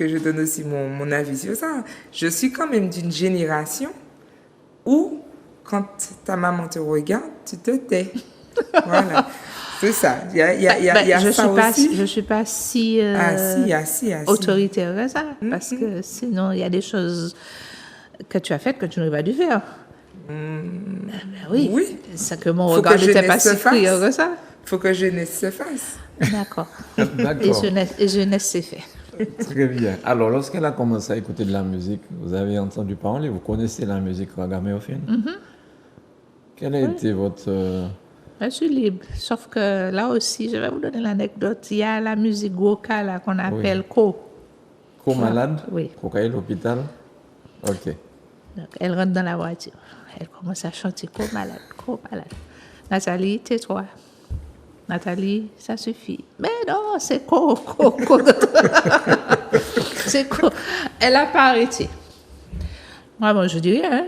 mon avis sur ça. Je suis quand même d'une génération où, quand ta maman te regarde, tu te tais. Voilà. C'est ça. Il y a je ça suis pas, aussi. je suis pas si, Si. autoritaire que ça, parce que sinon, il y a des choses que tu as faites que tu n'aurais pas dû faire. Ben oui. Oui. C'est que mon Faut regard que n'était pas jeunesse se si criant fasse. que ça. Faut que jeunesse se fasse. D'accord. D'accord. Et jeunesse, c'est fait. Très bien. Alors, lorsqu'elle a commencé à écouter de la musique, vous avez entendu parler, vous connaissez la musique ragamuffin? Quelle a été votre... Je suis libre. Sauf que là aussi, je vais vous donner l'anecdote. Il y a la musique Goka là, qu'on appelle Co. Co-malade? Oui. Cocaïne, l'hôpital? Ok. Donc, elle rentre dans la voiture. Elle commence à chanter Co-malade, Co-malade. Nathalie, tais-toi. Nathalie, ça suffit. Mais non, c'est Co. C'est Co. Elle n'a pas arrêté. Moi, bon, je dis rien.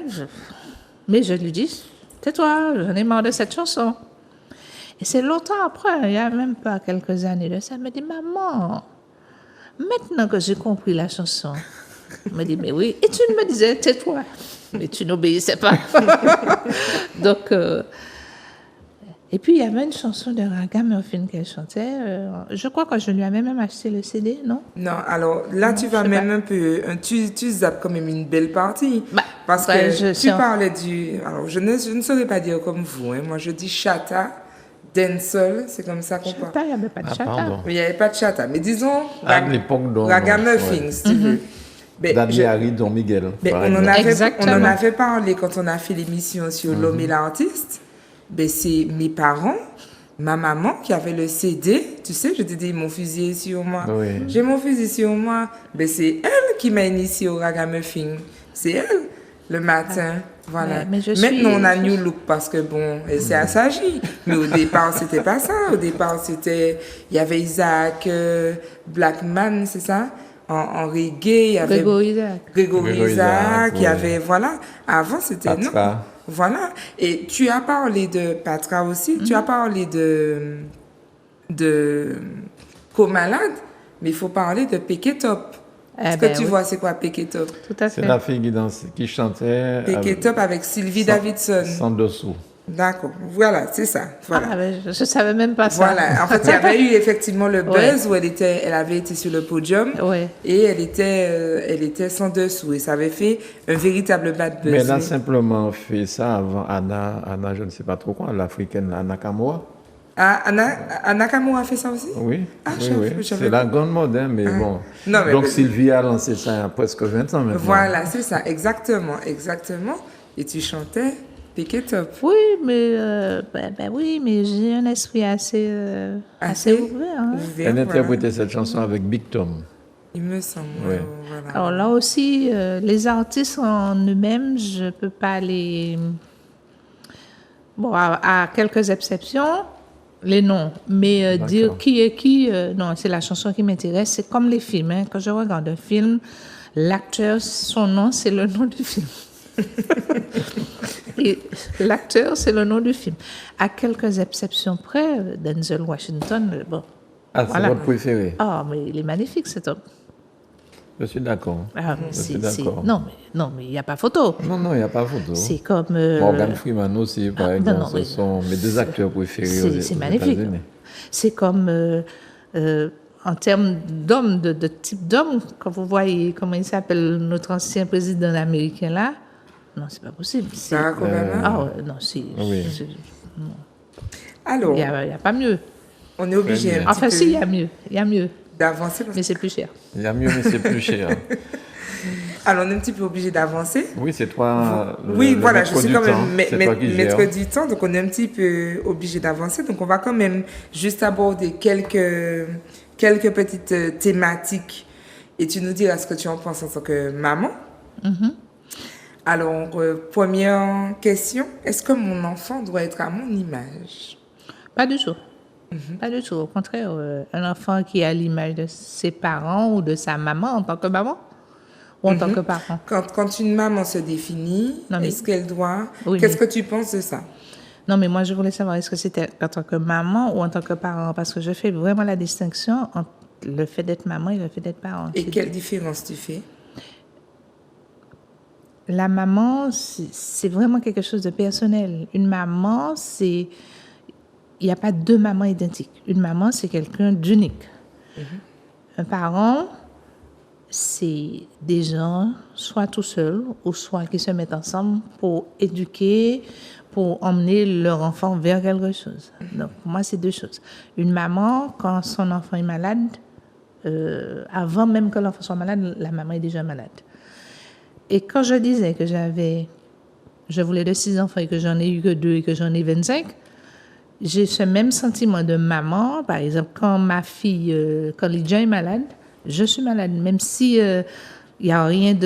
Mais je lui dis, tais-toi, j'en ai marre de cette chanson. Et c'est longtemps après, il n'y a même pas quelques années de ça, elle me dit, maman, maintenant que j'ai compris la chanson, elle me dit, mais oui, et tu me disais, tais-toi, mais tu n'obéissais pas. Donc, et puis il y avait une chanson de Ragamuffin qu'elle chantait, je crois que je lui avais même acheté le CD, non? Non, alors là, tu vas je sais même pas. un peu, tu zappes quand même une belle partie. Bah, parce ouais, que je tu sais. parlais du... Alors, je ne saurais pas dire comme vous. Hein. Moi, je dis chata, dancehall, c'est comme ça qu'on parle. Chata, il n'y avait pas de Ah, chata. pardon. Mais il n'y avait pas de chata. Mais disons, À l'époque, donc, Ragamuffin, ouais. si tu veux. Mais Daniel Harry, Don Miguel. mais par on en exemple. on en avait parlé quand on a fait l'émission sur l'homme et l'artiste. Ben, c'est mes parents, ma maman qui avait le CD. Tu sais, je te dis, mon fusil est sur moi. Oui. J'ai mon fusil sur moi. Ben, c'est elle qui m'a initié au Ragamuffin. C'est elle, le matin. Voilà. Ouais, mais Maintenant, on a New Look parce que bon, elle s'est assagie. Mais au départ, c'était pas ça. Au départ, il y avait Isaac Blackman, c'est ça? En reggae, il y avait Grégory Isaac. Grégory Grégory Isaac, il y oui. avait, voilà. Avant, c'était, non. Patra. Voilà. Et tu as parlé de Patra aussi, tu as parlé de Co-malade, mais il faut parler de Péketop. Est-ce que tu vois c'est quoi Péketop? Tout à C'est fait. la fille qui chantait Péketop avec Sylvie Davidson. sans dessous. D'accord. Voilà, c'est ça. Voilà. Ah, mais je ne savais même pas ça. Voilà. En fait, il y avait eu effectivement le buzz Ouais. où elle avait été sur le podium Ouais. et elle était sans dessous et ça avait fait un véritable bad buzz. Mais elle a Mais- simplement fait ça avant Anna, je ne sais pas trop quoi, l'africaine Anna Kamura. Ah, Anna Kamura a fait ça aussi? Oui, Ah, oui, je- oui. je savais C'est la pas. grande mode, hein, mais bon. Non, mais- Donc Sylvie a lancé ça il y a presque 20 ans maintenant. Voilà, c'est ça, exactement. Et tu chantais Péketop. Oui, mais oui, mais j'ai un esprit assez ouvert. Hein. Ouvert, Elle voilà. interprétait cette chanson avec Big Tom. Il me semble. Ouais. Voilà. Alors là aussi, les artistes en eux-mêmes, je peux pas les... Bon, à quelques exceptions, les noms. Mais dire D'accord. qui est qui, non, c'est la chanson qui m'intéresse. C'est comme les films. Hein. Quand je regarde un film, l'acteur, son nom, c'est le nom du film. Et l'acteur, c'est le nom du film. À quelques exceptions près, Denzel Washington, bon. Ah, c'est Voilà. votre préféré. Ah, mais il est magnifique cet homme. Je suis d'accord. Ah, mais Je suis d'accord. non, mais il n'y a pas photo. Non, il n'y a pas photo. C'est comme. Morgan Freeman aussi, par exemple. non, Ce mais- sont mes deux acteurs préférés C'est aux magnifique. États-Unis. C'est comme en termes d'homme, de type d'homme, quand vous voyez comment il s'appelle notre ancien président américain là, non, c'est pas possible. C'est- Barack Obama. Ah ouais, non, c'est. Oui. Alors, Il n'y a pas mieux. on est obligé Très un bien. petit Enfin, peu si, il y a mieux. Il y a mieux. d'avancer. Parce... Mais c'est plus cher. Il y a mieux, mais c'est plus cher. Alors, on est un petit peu obligé d'avancer. Oui, c'est toi. Oui, le voilà, maître je suis du quand temps. même C'est toi qui maître gères. du temps, donc on est un petit peu obligé d'avancer. Donc, on va quand même juste aborder quelques petites thématiques et tu nous diras ce que tu en penses en tant que maman. Alors, première question, est-ce que mon enfant doit être à mon image? Pas du tout. Pas du tout. Au contraire, un enfant qui a l'image de ses parents ou de sa maman en tant que maman, ou en tant que parent. Quand une maman se définit, Non, mais- est-ce qu'elle doit... Oui, Qu'est-ce mais- que tu penses de ça? Non, mais moi, je voulais savoir, est-ce que c'était en tant que maman ou en tant que parent? Parce que je fais vraiment la distinction entre le fait d'être maman et le fait d'être parent. Et quelle différence tu fais? La maman, c'est vraiment quelque chose de personnel. Une maman, c'est... Il n'y a pas deux mamans identiques. Une maman, c'est quelqu'un d'unique. Un parent, c'est des gens, soit tout seuls, ou soit qui se mettent ensemble pour éduquer, pour emmener leur enfant vers quelque chose. Donc, pour moi, c'est deux choses. Une maman, quand son enfant est malade, avant même que l'enfant soit malade, la maman est déjà malade. Et quand je disais que je voulais de 6 enfants et que j'en ai eu que 2 et que j'en ai 25, j'ai ce même sentiment de maman. Par exemple, quand ma fille, quand Lydia est malade, je suis malade. Même si il n'y a rien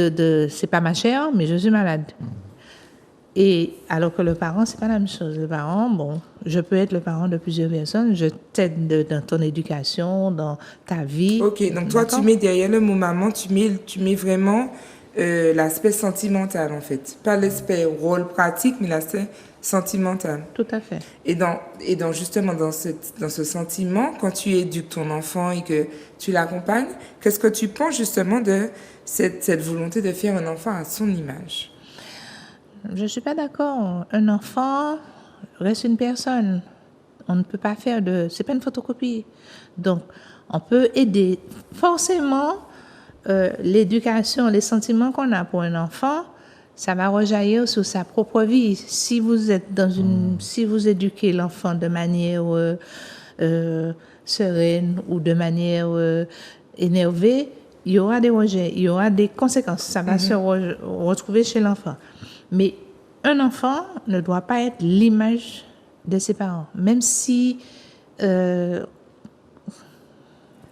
c'est pas ma chair, mais je suis malade. Et alors que le parent, c'est pas la même chose. Le parent, bon, je peux être le parent de plusieurs personnes. Je t'aide dans ton éducation, dans ta vie. Ok, donc toi, tu D'accord? mets derrière le mot maman, tu mets vraiment l'aspect sentimental, en fait. Pas l'aspect rôle pratique, mais l'aspect sentimental. Tout à fait. Et justement, dans ce sentiment, quand tu éduques ton enfant et que tu l'accompagnes, qu'est-ce que tu penses justement de cette volonté de faire un enfant à son image? Je ne suis pas d'accord. Un enfant reste une personne. On ne peut pas faire c'est pas une photocopie. Donc, on peut aider. Forcément, l'éducation, les sentiments qu'on a pour un enfant, ça va rejaillir sur sa propre vie. Si vous êtes si vous éduquez l'enfant de manière sereine ou de manière énervée, il y aura des rejets, il y aura des conséquences. Ça va se retrouver chez l'enfant. Mais un enfant ne doit pas être l'image de ses parents. Même si la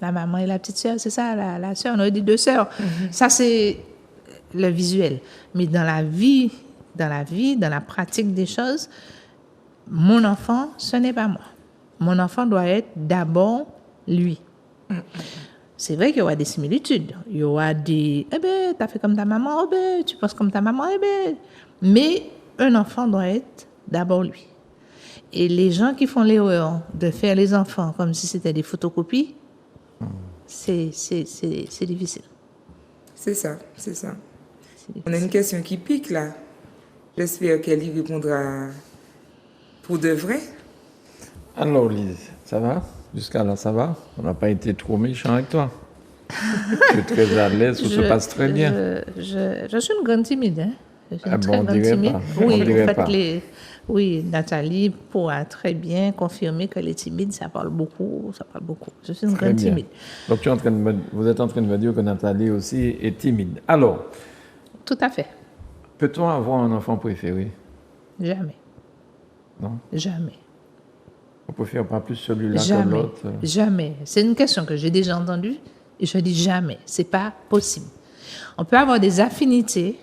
maman et la petite sœur, c'est ça, la sœur, on aurait dit 2 sœurs. Ça, c'est le visuel. Mais dans la vie, dans la pratique des choses, mon enfant, ce n'est pas moi. Mon enfant doit être d'abord lui. C'est vrai qu'il y aura des similitudes. Il y aura des « Eh ben, t'as fait comme ta maman, eh ben, tu penses comme ta maman, eh ben. » Mais un enfant doit être d'abord lui. Et les gens qui font l'erreur de faire les enfants comme si c'était des photocopies, c'est difficile. C'est ça. On a une question qui pique là. J'espère qu'elle y répondra pour de vrai. Alors, Lise, ça va? Jusqu'à là, ça va? On n'a pas été trop méchant avec toi. Tu es très à l'aise, tout se passe très bien. Je suis une grande timide. Hein? Je suis une Bon, on dirait pas. Oui, On dirait en fait, pas. oui, Nathalie pourra très bien confirmer qu'elle est timide. Ça parle beaucoup. Je suis une Très grande bien. timide. Donc, vous êtes en train de me dire que Nathalie aussi est timide. Alors, Tout à fait. peut-on avoir un enfant préféré? Jamais. Non? Jamais. On préfère pas plus celui-là que Jamais. l'autre? Jamais. C'est une question que j'ai déjà entendue et je dis jamais. C'est pas possible. On peut avoir des affinités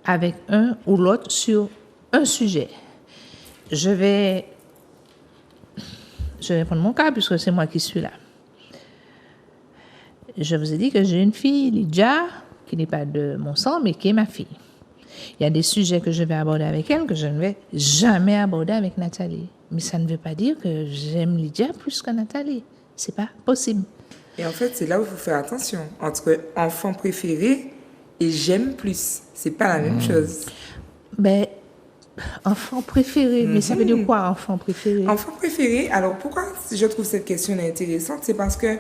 avec un ou l'autre sur un sujet. Je vais prendre mon cas puisque c'est moi qui suis là. Je vous ai dit que j'ai une fille, Lydia, qui n'est pas de mon sang, mais qui est ma fille. Il y a des sujets que je vais aborder avec elle que je ne vais jamais aborder avec Nathalie. Mais ça ne veut pas dire que j'aime Lydia plus que Nathalie. C'est pas possible. Et en fait, c'est là où il faut faire attention. Entre enfant préféré et j'aime plus. C'est pas la même chose. Ben, enfant préféré. Mais ça veut dire quoi, enfant préféré? Enfant préféré, alors pourquoi je trouve cette question intéressante? C'est parce que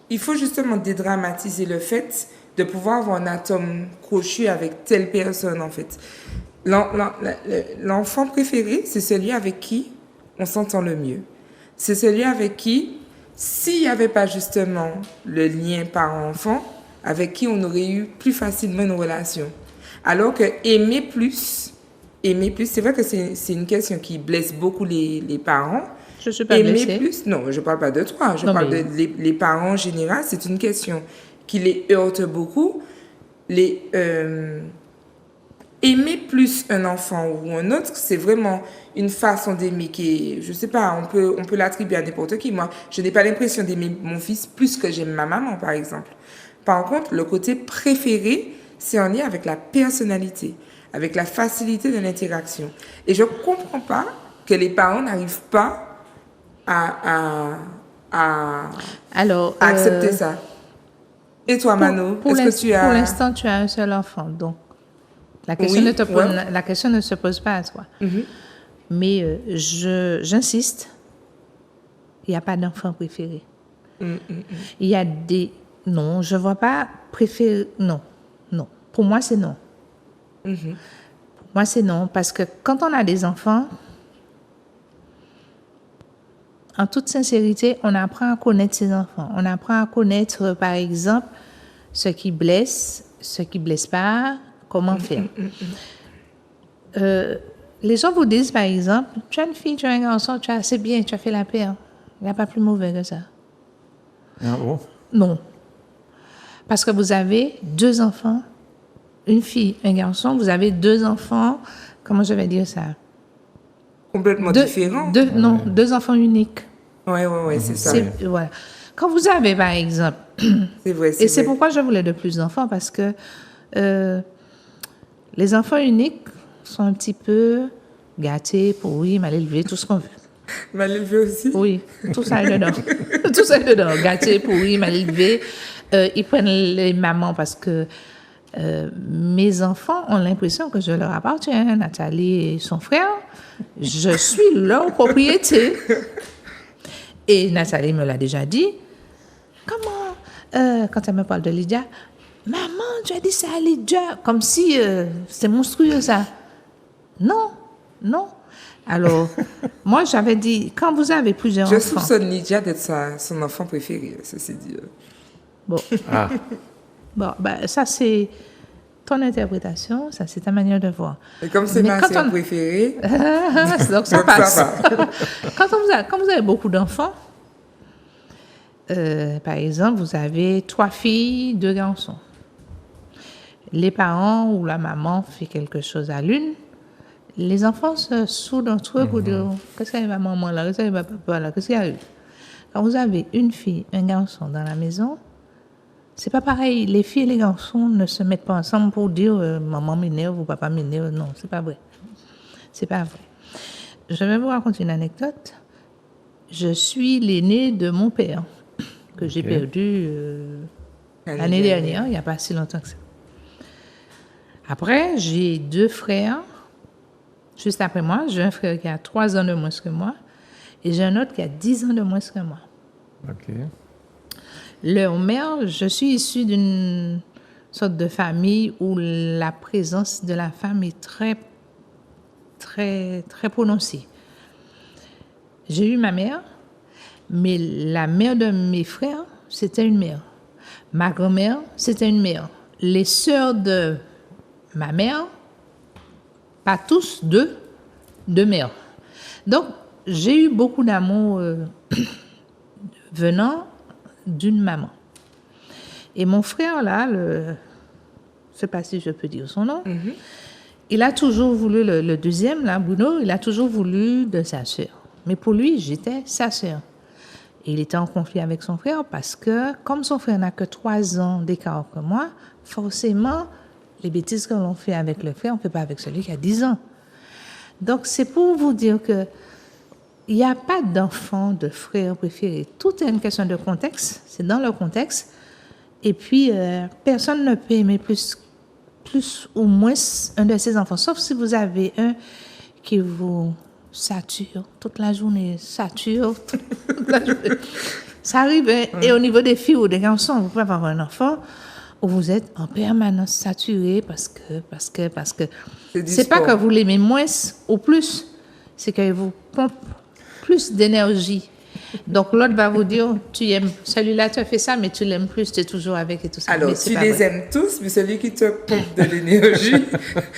il faut justement dédramatiser le fait de pouvoir avoir un atome crochu avec telle personne, en fait. L'enfant préféré, c'est celui avec qui on s'entend le mieux. C'est celui avec qui, s'il n'y avait pas justement le lien parent-enfant, avec qui on aurait eu plus facilement une relation. Alors que aimer plus, c'est vrai que c'est une question qui blesse beaucoup les parents. Je suis pas aimer blessée. plus, non, je ne parle pas de toi, je Non, parle mais- les parents en général, c'est une question qui les heurte beaucoup. aimer plus un enfant ou un autre, c'est vraiment une façon d'aimer qui est, je sais pas, on peut l'attribuer à n'importe qui. Moi, je n'ai pas l'impression d'aimer mon fils plus que j'aime ma maman, par exemple. Par contre, le côté préféré, c'est en lien avec la personnalité, avec la facilité de l'interaction. Et je comprends pas que les parents n'arrivent pas à accepter ça. Et toi, Mano, est-ce que tu as... Pour l'instant, tu as un seul enfant, donc la question, la question ne se pose pas à toi. Mm-hmm. Mais j'insiste, il n'y a pas d'enfant préféré. Il y a des... Non, je ne vois pas préféré... Non. Pour moi, c'est non. Mm-hmm. Pour moi, c'est non, parce que quand on a des enfants, en toute sincérité, on apprend à connaître ses enfants. On apprend à connaître, par exemple, ce qui blesse pas, comment faire. Les gens vous disent, par exemple, tu as une fille, tu as un garçon, c'est bien, tu as fait la paix. Il n'y a pas plus mauvais que ça. Ah bon? Non. Parce que vous avez 2 enfants, une fille, un garçon, vous avez 2 enfants, comment je vais dire ça? Complètement différents. 2 enfants uniques. Oui, c'est ça. Voilà. Quand vous avez, par exemple... C'est vrai, et c'est pourquoi je voulais de plus d'enfants, parce que les enfants uniques sont un petit peu gâtés, pourris, mal élevés, tout ce qu'on veut. Mal élevés aussi? Oui, tout ça est dedans. Tout ça est dedans. Gâtés, pourris, mal élevés. Ils prennent les mamans parce que mes enfants ont l'impression que je leur appartiens. Nathalie et son frère, je suis leur propriété. Et Nathalie me l'a déjà dit. Comment, quand elle me parle de Lydia, maman, tu as dit ça à Lydia, comme si c'est monstrueux ça. Non. Alors, moi, j'avais dit, quand vous avez plusieurs enfants... Je soupçonne Lydia d'être son enfant préféré, ceci dit. Bon. Ah. Bon, ça, c'est ton interprétation, ça, c'est ta manière de voir. Et comme c'est ma sœur préférée... donc, ça passe. Ça va. Quand vous avez beaucoup d'enfants, par exemple, vous avez 3 filles, 2 garçons. Les parents ou la maman fait quelque chose à l'une, les enfants se soudent entre eux pour dire qu'est-ce qu'il y a à maman là, qu'est-ce qu'il y a à papa là, qu'est-ce qu'il y a eu. Quand vous avez une fille, un garçon dans la maison, c'est pas pareil. Les filles et les garçons ne se mettent pas ensemble pour dire maman m'énerve ou papa m'énerve. Non, c'est pas vrai. C'est pas vrai. Je vais vous raconter une anecdote. Je suis l'aîné de mon père que j'ai perdu l'année dernière, il n'y a pas si longtemps que ça. Après, j'ai 2 frères. Juste après moi, j'ai un frère qui a 3 ans de moins que moi et j'ai un autre qui a 10 ans de moins que moi. OK. Leur mère, je suis issue d'une sorte de famille où la présence de la femme est très, très, très prononcée. J'ai eu ma mère, mais la mère de mes frères, c'était une mère. Ma grand-mère, c'était une mère. Les sœurs de ma mère, pas tous, 2 mères. Donc, j'ai eu beaucoup d'amour venant d'une maman. Et mon frère, là, je ne sais pas si je peux dire son nom, il a toujours voulu, le deuxième, là, Bruno, il a toujours voulu de sa sœur. Mais pour lui, j'étais sa sœur. Et il était en conflit avec son frère parce que, comme son frère n'a que 3 ans d'écart que moi, forcément, les bêtises que l'on fait avec le frère, on ne fait pas avec celui qui a 10 ans. Donc, c'est pour vous dire que il n'y a pas d'enfant, de frère préféré. Tout est une question de contexte. C'est dans le contexte. Et puis, personne ne peut aimer plus ou moins un de ses enfants. Sauf si vous avez un qui vous sature toute la journée. Toute la journée. Ça arrive. Hein? Et au niveau des filles ou des garçons, vous pouvez avoir un enfant où vous êtes en permanence saturé parce que c'est pas que vous l'aimez moins ou plus, c'est qu'il vous pompe plus d'énergie. Donc l'autre va vous dire, tu aimes celui-là, tu as fait ça, mais tu l'aimes plus, tu es toujours avec et tout ça. Alors, tu les aimes tous, mais celui qui te pompe de l'énergie,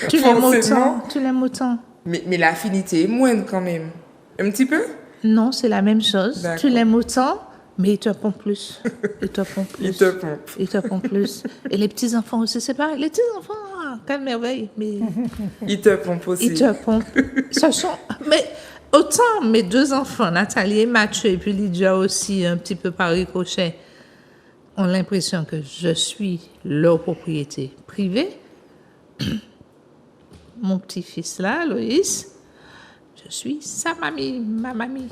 tu l'aimes autant. Mais l'affinité est moindre quand même. Un petit peu? Non, c'est la même chose. D'accord. Tu l'aimes autant, mais il te pompe plus. Il te pompe plus. Il te pompe. Il te pompe plus. Et les petits-enfants aussi, c'est pareil. Les petits-enfants, quelle merveille. Mais Ils te pompent aussi. ils te pompent. Mais autant mes 2 enfants, Nathalie et Mathieu, et puis Lydia aussi, un petit peu par ricochet, ont l'impression que je suis leur propriété privée. Mon petit-fils là, Loïs, je suis sa mamie, ma mamie.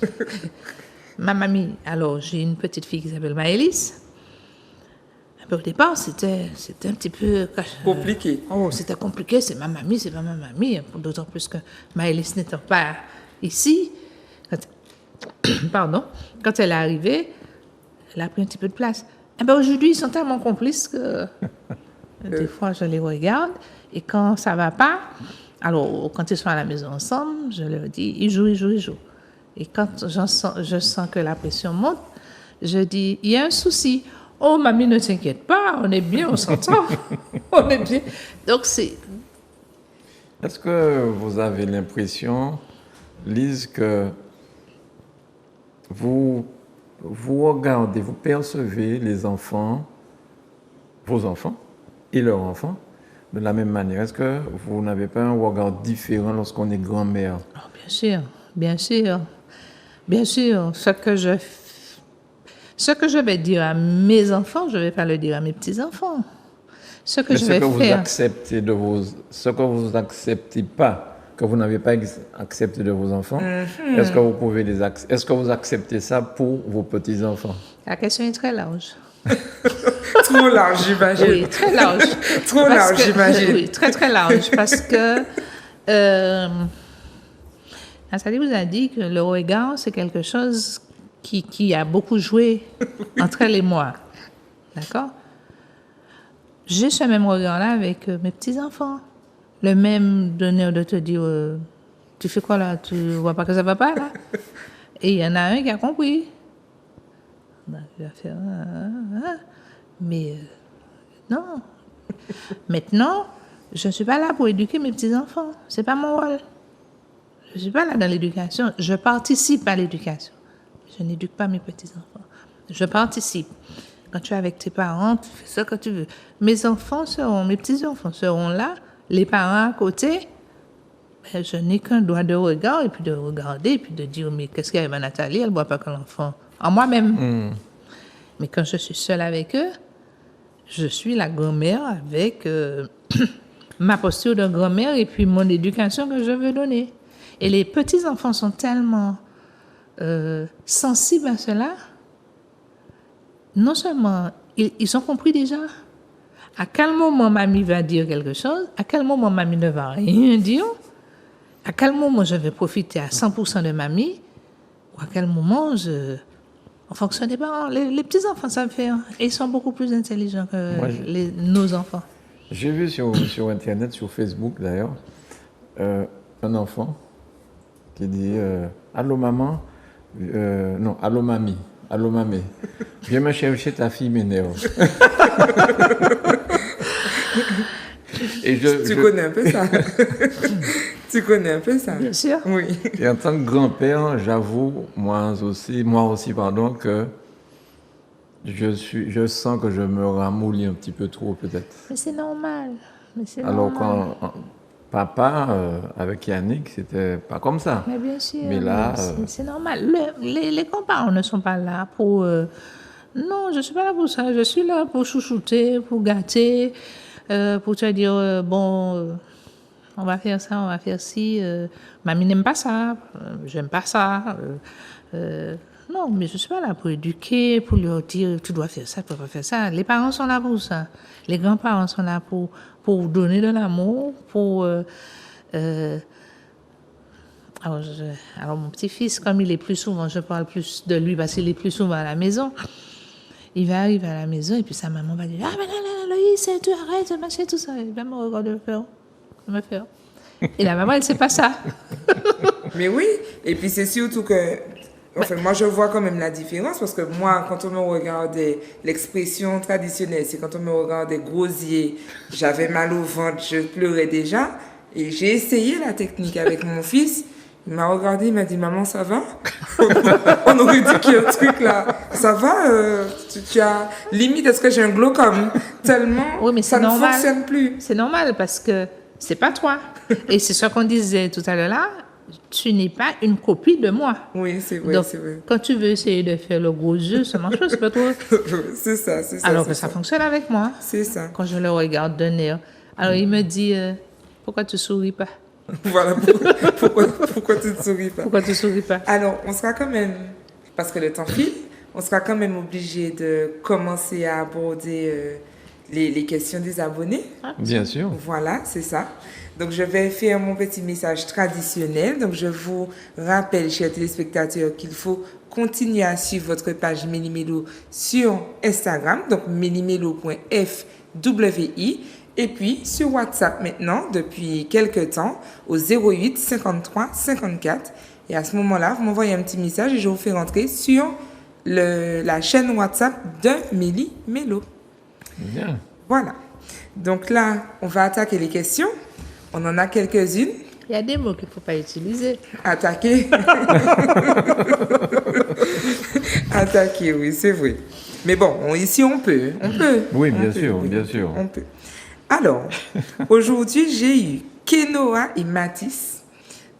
Ma mamie. Alors, j'ai une petite fille qui s'appelle Maëlys. Au départ, c'était un petit peu... Compliqué. C'était compliqué, c'est pas ma mamie. D'autant plus que Maëlys n'étant pas ici, quand elle est arrivée, elle a pris un petit peu de place. Aujourd'hui, ils sont tellement complices que des fois, je les regarde et quand ça va pas, alors quand ils sont à la maison ensemble, je leur dis, ils jouent. Et quand je sens que la pression monte, je dis, il y a un souci. Oh, mamie, ne t'inquiète pas, on est bien, on s'entend. On est bien. Donc, c'est... Est-ce que vous avez l'impression, Lise, que vous regardez, vous percevez les enfants, vos enfants et leurs enfants, de la même manière? Est-ce que vous n'avez pas un regard différent lorsqu'on est grand-mère? Oh, bien sûr. Ce que je vais dire à mes enfants, je ne vais pas le dire à mes petits-enfants. Ce que vous acceptez pas, que vous n'avez pas accepté de vos enfants, est-ce que vous pouvez est-ce que vous acceptez ça pour vos petits-enfants? La question est très large. Trop large, j'imagine. Oui, très large. J'imagine. Oui, très, très large. Parce que Nathalie vous a dit que le regard, c'est quelque chose qui a beaucoup joué entre elle et moi. D'accord? J'ai ce même regard-là avec mes petits-enfants. Le même donneur de te dire, tu fais quoi là? Tu vois pas que ça va pas là? Et il y en a un qui a compris. Il va faire, mais non. Maintenant, je ne suis pas là pour éduquer mes petits-enfants. Ce n'est pas mon rôle. Je ne suis pas là dans l'éducation. Je participe à l'éducation. Je n'éduque pas mes petits-enfants. Je participe. Quand tu es avec tes parents, tu fais ce que tu veux. Mes petits-enfants seront là, les parents à côté. Ben, je n'ai qu'un droit de regard, et puis de regarder, et puis de dire, mais qu'est-ce qu'il y a à Nathalie? Elle ne voit pas que l'enfant. En moi-même. Mais quand je suis seule avec eux, je suis la grand-mère avec ma posture de grand-mère et puis mon éducation que je veux donner. Et les petits-enfants sont tellement sensibles à cela. Non seulement, ils ont compris déjà à quel moment mamie va dire quelque chose, à quel moment mamie ne va rien dire, à quel moment je vais profiter à 100% de mamie, ou à quel moment en fonction des parents. Les petits-enfants savent faire. Et ils sont beaucoup plus intelligents que nos enfants. J'ai vu sur Internet, sur Facebook d'ailleurs, un enfant qui dit allô maman, non, allô mamie, allô mamie, viens me chercher, ta fille m'énerve. Tu connais un peu ça. Tu connais un peu ça. Bien sûr. Oui. Et en tant que grand-père, j'avoue, moi aussi, que je sens que je me ramollis un petit peu trop, peut-être. Mais c'est normal. Alors, quand papa, avec Yannick, c'était pas comme ça. Mais bien sûr. Mais là... c'est normal. Les grands-parents ne sont pas là pour... Non, je ne suis pas là pour ça. Je suis là pour chouchouter, pour gâter, pour te dire, on va faire ça, on va faire ci. Mamie n'aime pas ça, j'aime pas ça. Non, mais je ne suis pas là pour éduquer, pour leur dire, tu dois faire ça, tu dois pas faire ça. Les parents sont là pour ça. Les grands-parents sont là pour donner de l'amour, pour... Alors, mon petit-fils, comme il est plus souvent, je parle plus de lui parce qu'il est plus souvent à la maison, il va arriver à la maison et puis sa maman va dire, ah, mais non, Loïs, tu arrêtes, machin, tout ça. Il va me regarder me faire. Et la maman, elle ne sait pas ça. Mais oui, et puis c'est surtout que, enfin, moi je vois quand même la différence parce que moi, quand on me regardait, l'expression traditionnelle, c'est quand on me regardait gosier, j'avais mal au ventre, je pleurais déjà, et j'ai essayé la technique avec mon fils, Il m'a regardé, il m'a dit, maman, ça va? On aurait dit qu'il y a un truc là. Ça va? Tu as limite, est-ce que j'ai un glaucome? Tellement, Oui, mais ça c'est ne normal. fonctionne plus. C'est normal parce que c'est pas toi. Et c'est ce qu'on disait tout à l'heure là. Tu n'es pas une copie de moi. Oui, c'est vrai, Donc, c'est vrai. quand tu veux essayer de faire le gros jeu, ça marche pas, c'est pas toi. C'est ça, c'est ça. Alors c'est que ça fonctionne avec moi. C'est ça. Quand je le regarde d'un air. Alors il me dit, pourquoi tu souris pas? Voilà pourquoi tu ne souris pas. Pourquoi tu souris pas? Alors, on sera quand même, parce que le temps file, on sera quand même obligé de commencer à aborder les questions des abonnés. Bien sûr. Voilà, c'est ça. Donc, je vais faire mon petit message traditionnel. Donc, je vous rappelle, chers téléspectateurs, qu'il faut continuer à suivre votre page Méli-Mélo sur Instagram, donc mélimelo.fwi. Et puis, sur WhatsApp maintenant, depuis quelques temps, au 08 53 54. Et à ce moment-là, vous m'envoyez un petit message et je vous fais rentrer sur la chaîne WhatsApp de Méli-Mélo. Bien. Voilà. Donc là, on va attaquer les questions. On en a quelques-unes. Il y a des mots qu'il ne faut pas utiliser. Attaquer. Attaquer, oui, c'est vrai. Mais bon, ici, on peut. On peut. Oui, On bien peut, sûr, oui. bien sûr. On peut. Alors, aujourd'hui, j'ai eu Kenoa et Mathis.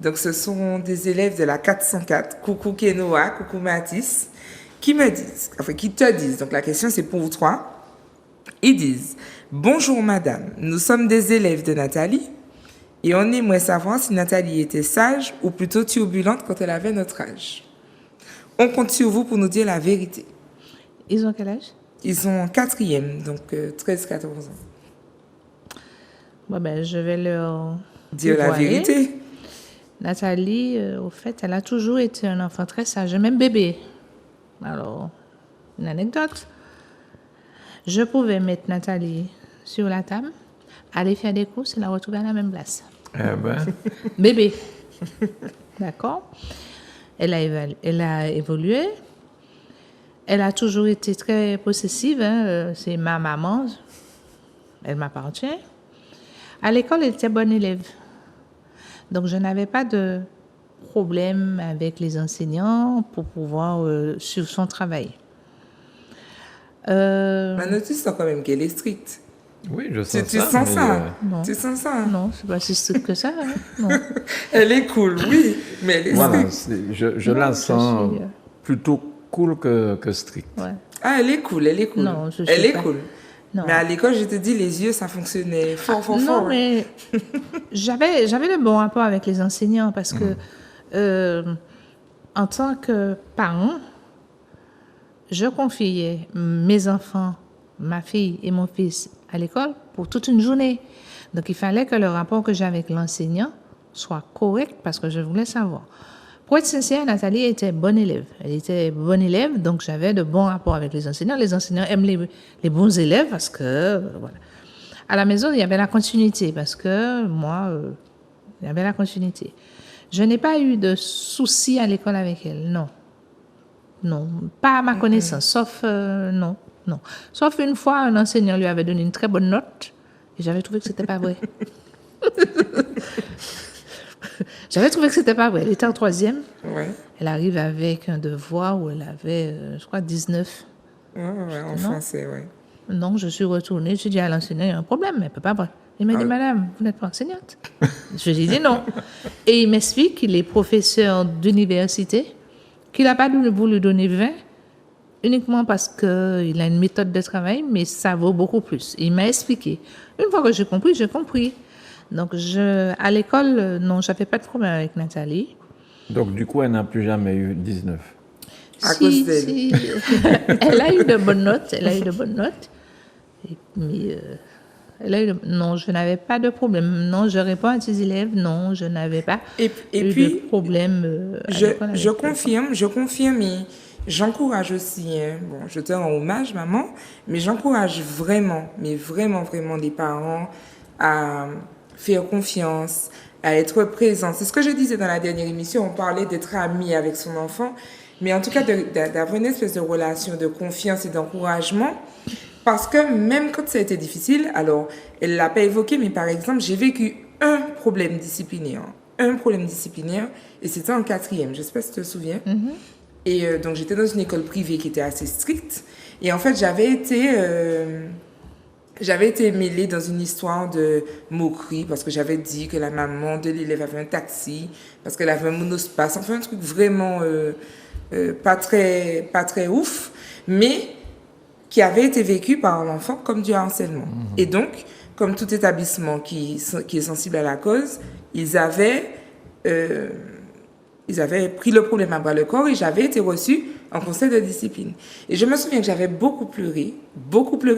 Donc, ce sont des élèves de la 404. Coucou Kenoa, coucou Mathis, qui me disent, enfin, qui te disent, donc la question c'est pour vous trois. Ils disent, bonjour madame, nous sommes des élèves de Nathalie et on aimerait savoir si Nathalie était sage ou plutôt turbulente quand elle avait notre âge. On compte sur vous pour nous dire la vérité. Ils ont quel âge? Ils sont en 4e, donc 13-14 ans. Bon, ben, je vais leur Dire la dévoiler. vérité. Nathalie, au fait, elle a toujours été un enfant très sage, même bébé. Alors, une anecdote. Je pouvais mettre Nathalie sur la table, aller faire des courses et la retrouver à la même place. Eh ben, Bébé. D'accord? Elle a évolué. Elle a toujours été très possessive. Hein. C'est ma maman. Elle m'appartient. À l'école, elle était bonne élève. Donc, je n'avais pas de problème avec les enseignants pour pouvoir suivre son travail. Maintenant, tu sens quand même qu'elle est stricte. oui, je sens Tu ça. sens mais, ça? Non. Tu sens ça? Non, c'est pas si strict que ça. Hein. Non. Elle est cool, oui, mais elle est Voilà, stricte. je Non, la je sens suis, plutôt cool que strict. Ouais. Ah, elle est cool, elle est cool. Non, je elle suis est pas- cool. Non. Mais à l'école, je te dis, les yeux, ça fonctionnait fort, fort, Non, fort. mais j'avais de bons rapports avec les enseignants parce que, en tant que parent, je confiais mes enfants, ma fille et mon fils à l'école pour toute une journée. Donc, il fallait que le rapport que j'ai avec l'enseignant soit correct parce que je voulais savoir. Pour être sincère, Nathalie était bonne élève. Elle était bonne élève, donc j'avais de bons rapports avec les enseignants. Les enseignants aiment les bons élèves parce que, voilà. À la maison, il y avait la continuité parce que moi, il y avait la continuité. Je n'ai pas eu de soucis à l'école avec elle, non. Non, pas à ma connaissance, sauf, non. Sauf une fois, un enseignant lui avait donné une très bonne note et j'avais trouvé que c'était pas vrai. J'avais trouvé que c'était pas vrai. Elle était en 3e. Ouais, Elle arrive avec un devoir où elle avait, je crois, 19. ouais, en Non. français, ouais. Non, je suis retournée. J'ai dit à l'enseignant, il y a un problème, mais elle ne peut pas voir. Il m'a dit, madame, vous n'êtes pas enseignante. Je lui ai dit non. Et il m'explique qu'il est professeur d'université, qu'il n'a pas voulu donner 20, uniquement parce qu'il a une méthode de travail, mais ça vaut beaucoup plus. Il m'a expliqué. Une fois que j'ai compris, j'ai compris. Donc, à l'école, non, je n'avais pas de problème avec Nathalie. Donc, du coup, elle n'a plus jamais eu 19. À cause d'elle. Si. Elle a eu de bonnes notes. Elle a eu de bonnes notes. Mais non, je n'avais pas de problème. Non, je réponds à tes élèves. Non, je n'avais pas Et eu puis, de problème. À l'école avec je confirme et j'encourage aussi, hein. Bon, je te rends hommage, maman, mais j'encourage vraiment, mais vraiment, vraiment les parents à faire confiance, à être présents. C'est ce que je disais dans la dernière émission, on parlait d'être ami avec son enfant, mais en tout cas d'avoir une espèce de relation de confiance et d'encouragement, parce que même quand ça a été difficile, alors elle ne l'a pas évoqué, mais par exemple, j'ai vécu un problème disciplinaire un problème disciplinaire et c'était en 4e. Je ne sais pas si tu te souviens. Et donc, j'étais dans une école privée qui était assez stricte. Et en fait, j'avais été mêlée dans une histoire de moquerie parce que j'avais dit que la maman de l'élève avait un taxi, parce qu'elle avait un monospace. Enfin, un truc vraiment pas très ouf, mais qui avait été vécu par l'enfant comme du harcèlement. Et donc, comme tout établissement qui est sensible à la cause, ils avaient pris le problème à bras le corps et j'avais été reçue en conseil de discipline. Et je me souviens que j'avais beaucoup pleuré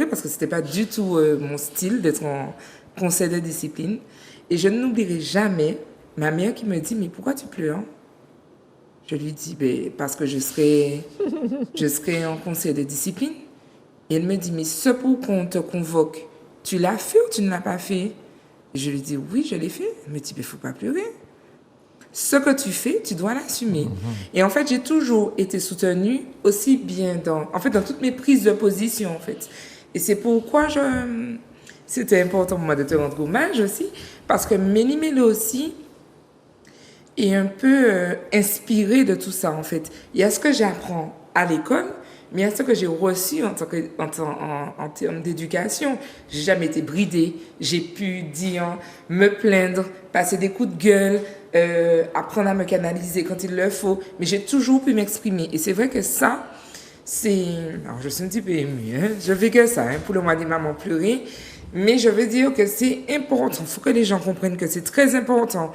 parce que c'était pas du tout mon style d'être en conseil de discipline. Et je n'oublierai jamais ma mère qui me dit « Mais pourquoi tu pleures ?» Je lui dis ben, « Parce que je serai en conseil de discipline. » Et elle me dit « Mais ce pour qu'on te convoque, tu l'as fait ou tu ne l'as pas fait ?» Je lui dis « Oui, je l'ai fait. » Elle me dit « Mais il ne faut pas pleurer. Ce que tu fais, tu dois l'assumer. » Et en fait, j'ai toujours été soutenue aussi bien dans toutes mes prises de position, en fait. Et c'est pourquoi c'était important pour moi de te rendre hommage aussi, parce que Mélie Mélot aussi est un peu inspirée de tout ça, en fait. Il y a ce que j'apprends à l'école, mais il y a ce que j'ai reçu en termes d'éducation. J'ai jamais été bridée. J'ai pu dire, me plaindre, passer des coups de gueule, apprendre à me canaliser quand il le faut. Mais j'ai toujours pu m'exprimer. Et c'est vrai que ça, c'est... Alors, je suis un petit peu émue. Hein? Je fais que ça, pour le mois des mamans pleurer. Mais je veux dire que c'est important. Il faut que les gens comprennent que c'est très important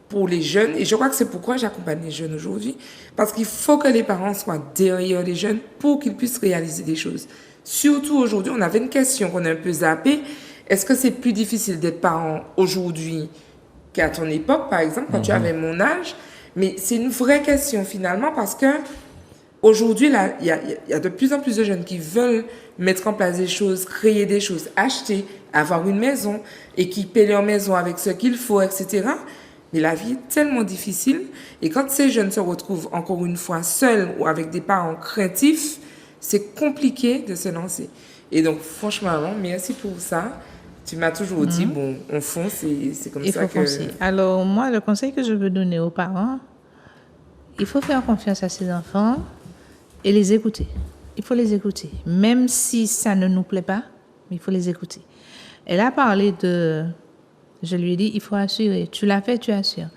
pour les jeunes. Et je crois que c'est pourquoi j'accompagne les jeunes aujourd'hui. Parce qu'il faut que les parents soient derrière les jeunes pour qu'ils puissent réaliser des choses. Surtout aujourd'hui, on avait une question qu'on a un peu zappée. Est-ce que c'est plus difficile d'être parent aujourd'hui qu'à ton époque, par exemple, quand tu avais mon âge? Mais c'est une vraie question finalement parce que aujourd'hui, il y a de plus en plus de jeunes qui veulent mettre en place des choses, créer des choses, acheter, avoir une maison, équiper leur maison avec ce qu'il faut, etc. Mais la vie est tellement difficile. Et quand ces jeunes se retrouvent encore une fois seuls ou avec des parents craintifs, c'est compliqué de se lancer. Et donc, franchement, maman, merci pour ça. Tu m'as toujours dit, bon, on fonce et c'est comme ça que... Il faut foncer. Alors, moi, le conseil que je veux donner aux parents, il faut faire confiance à ses enfants et les écouter. Il faut les écouter. Même si ça ne nous plaît pas, il faut les écouter. Elle a parlé de... Je lui ai dit, il faut assurer. Tu l'as fait, tu assures.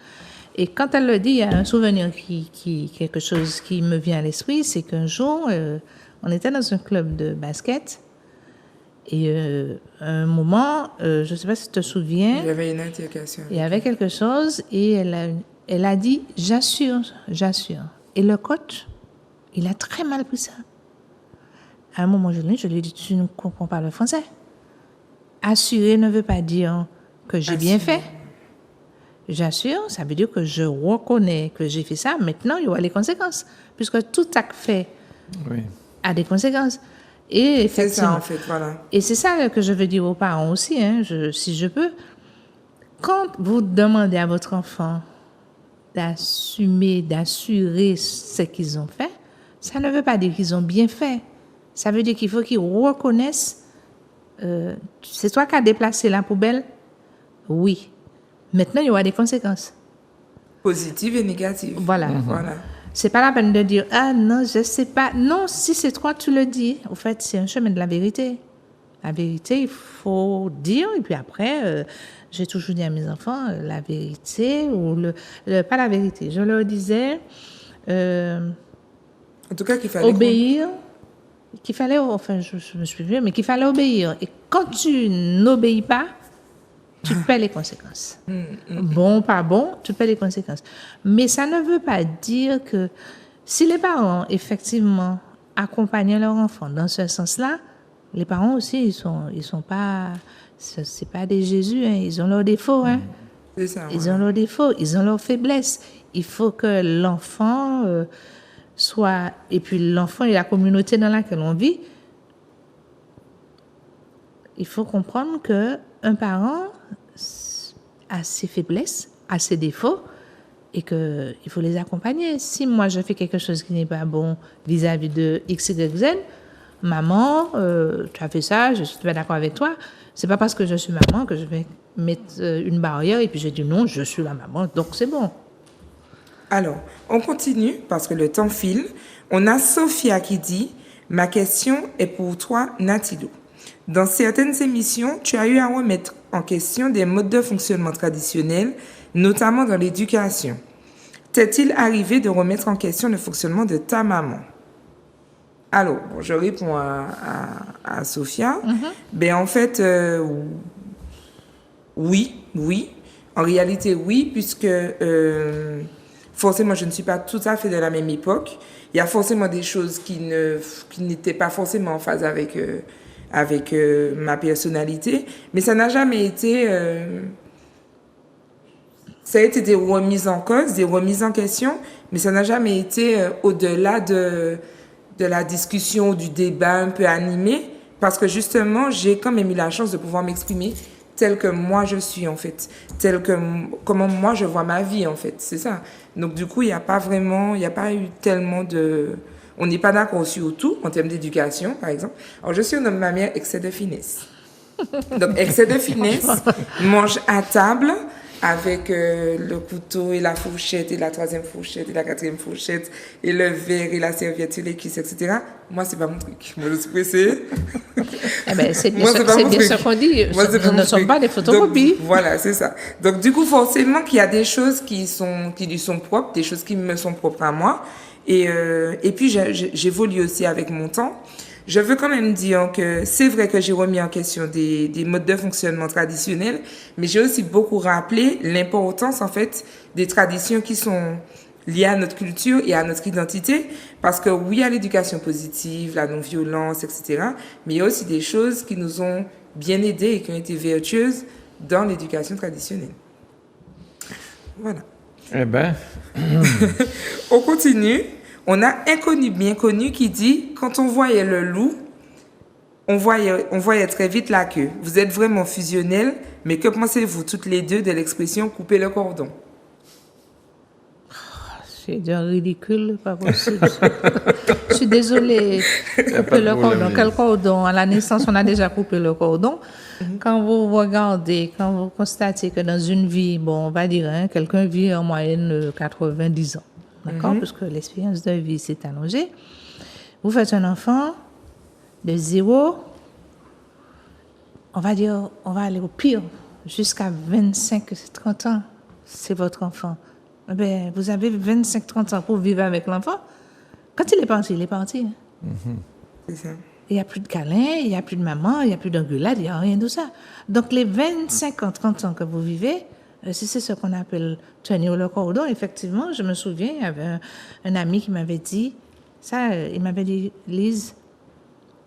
Et quand elle le dit, il y a un souvenir quelque chose qui me vient à l'esprit, c'est qu'un jour, on était dans un club de basket et à un moment, je ne sais pas si tu te souviens, il y avait une interrogation. Il y avait quelque chose et elle a dit, j'assure. Et le coach, il a très mal pris ça. À un moment donné, je lui ai dit, tu ne comprends pas le français. Assurer ne veut pas dire que j'ai bien fait. J'assure, ça veut dire que je reconnais que j'ai fait ça. Maintenant, il y aura les conséquences. Puisque tout acte fait a des conséquences. Et c'est ça, en fait, voilà. Et c'est ça que je veux dire aux parents aussi, si je peux. Quand vous demandez à votre enfant d'assumer, d'assurer ce qu'ils ont fait, ça ne veut pas dire qu'ils ont bien fait. Ça veut dire qu'il faut qu'ils reconnaissent, c'est toi qui as déplacé la poubelle? Oui. Maintenant, il y aura des conséquences. Positives et négatives. Voilà. Voilà. C'est pas la peine de dire, ah non, je sais pas. Non, si c'est toi, tu le dis. Au fait, c'est un chemin de la vérité. La vérité, il faut dire. Et puis après, j'ai toujours dit à mes enfants, la vérité, ou pas la vérité. Je leur disais, en tout cas, qu'il fallait obéir. Je me suis vieux, mais qu'il fallait obéir. Et quand tu n'obéis pas, tu paies les conséquences. Bon, pas bon, tu paies les conséquences. Mais ça ne veut pas dire que si les parents, effectivement, accompagnent leur enfant dans ce sens-là, les parents aussi, ils sont pas... C'est pas des Jésus, ils ont leurs défauts. C'est ça, ils ont leurs défauts, ils ont leurs faiblesses. Il faut que l'enfant soit... Et puis l'enfant et la communauté dans laquelle on vit, il faut comprendre qu'un parent a ses faiblesses, a ses défauts, et qu'il faut les accompagner. Si moi, je fais quelque chose qui n'est pas bon vis-à-vis de X, Y, Z, maman, tu as fait ça, je suis pas d'accord avec toi, c'est pas parce que je suis maman que je vais mettre une barrière et puis j'ai dit non, je suis la maman, donc c'est bon. Alors, on continue parce que le temps file. On a Sophia qui dit « Ma question est pour toi, Natilou. Dans certaines émissions, tu as eu à remettre en question des modes de fonctionnement traditionnels, notamment dans l'éducation. T'est-il arrivé de remettre en question le fonctionnement de ta maman ?» Alors, bon, je réponds à Sophia. Ben, en fait, oui. En réalité, oui, puisque forcément, je ne suis pas tout à fait de la même époque. Il y a forcément des choses qui n'étaient pas forcément en phase avec ma personnalité, mais ça n'a jamais été... ça a été des remises en cause, des remises en question, mais ça n'a jamais été au-delà de la discussion, du débat un peu animé, parce que justement, j'ai quand même eu la chance de pouvoir m'exprimer tel que moi je suis, en fait, comment moi je vois ma vie, en fait, c'est ça. Donc du coup, il n'y a pas eu tellement de... On n'est pas d'accord sur tout, en termes d'éducation, par exemple. Alors, je suis un homme, ma mère, excès de finesse. Donc, excès de finesse, mange à table, avec le couteau et la fourchette et la troisième fourchette et la quatrième fourchette et le verre et la serviette et les cuisses, etc. Moi, c'est pas mon truc. Moi, je suis pressée. Eh ben, c'est bien ce qu'on dit. Nous ne sommes pas des photocopies. Donc, voilà, c'est ça. Donc, du coup, forcément qu'il y a des choses qui lui sont propres, des choses qui me sont propres à moi. Et puis, j'évolue aussi avec mon temps. Je veux quand même dire que c'est vrai que j'ai remis en question des modes de fonctionnement traditionnels, mais j'ai aussi beaucoup rappelé l'importance, en fait, des traditions qui sont liées à notre culture et à notre identité. Parce que oui, il y a l'éducation positive, la non-violence, etc. Mais il y a aussi des choses qui nous ont bien aidés et qui ont été vertueuses dans l'éducation traditionnelle. Voilà. Eh ben... On continue. On a Inconnu bien connu qui dit « Quand on voyait le loup, on voyait très vite la queue. Vous êtes vraiment fusionnels, mais que pensez-vous toutes les deux de l'expression « couper le cordon » C'est d'un ridicule, pas possible. Je suis désolée. Couper le cordon. Quel cordon? À la naissance, on a déjà coupé le cordon. Quand vous regardez, quand vous constatez que dans une vie, bon, on va dire, quelqu'un vit en moyenne 90 ans. D'accord? Parce que l'expérience de vie s'est allongée. Vous faites un enfant de 0, on va dire, on va aller au pire, jusqu'à 25-30 ans, c'est votre enfant. Ben, vous avez 25-30 ans pour vivre avec l'enfant. Quand il est parti, il est parti. C'est ça. Il n'y a plus de câlin, il n'y a plus de maman, il n'y a plus d'engueulade, il n'y a rien de ça. Donc, les 25 ans, 30 ans que vous vivez, c'est ce qu'on appelle tenir le cordon. Effectivement, je me souviens, il y avait un ami qui m'avait dit ça. Il m'avait dit, Lise,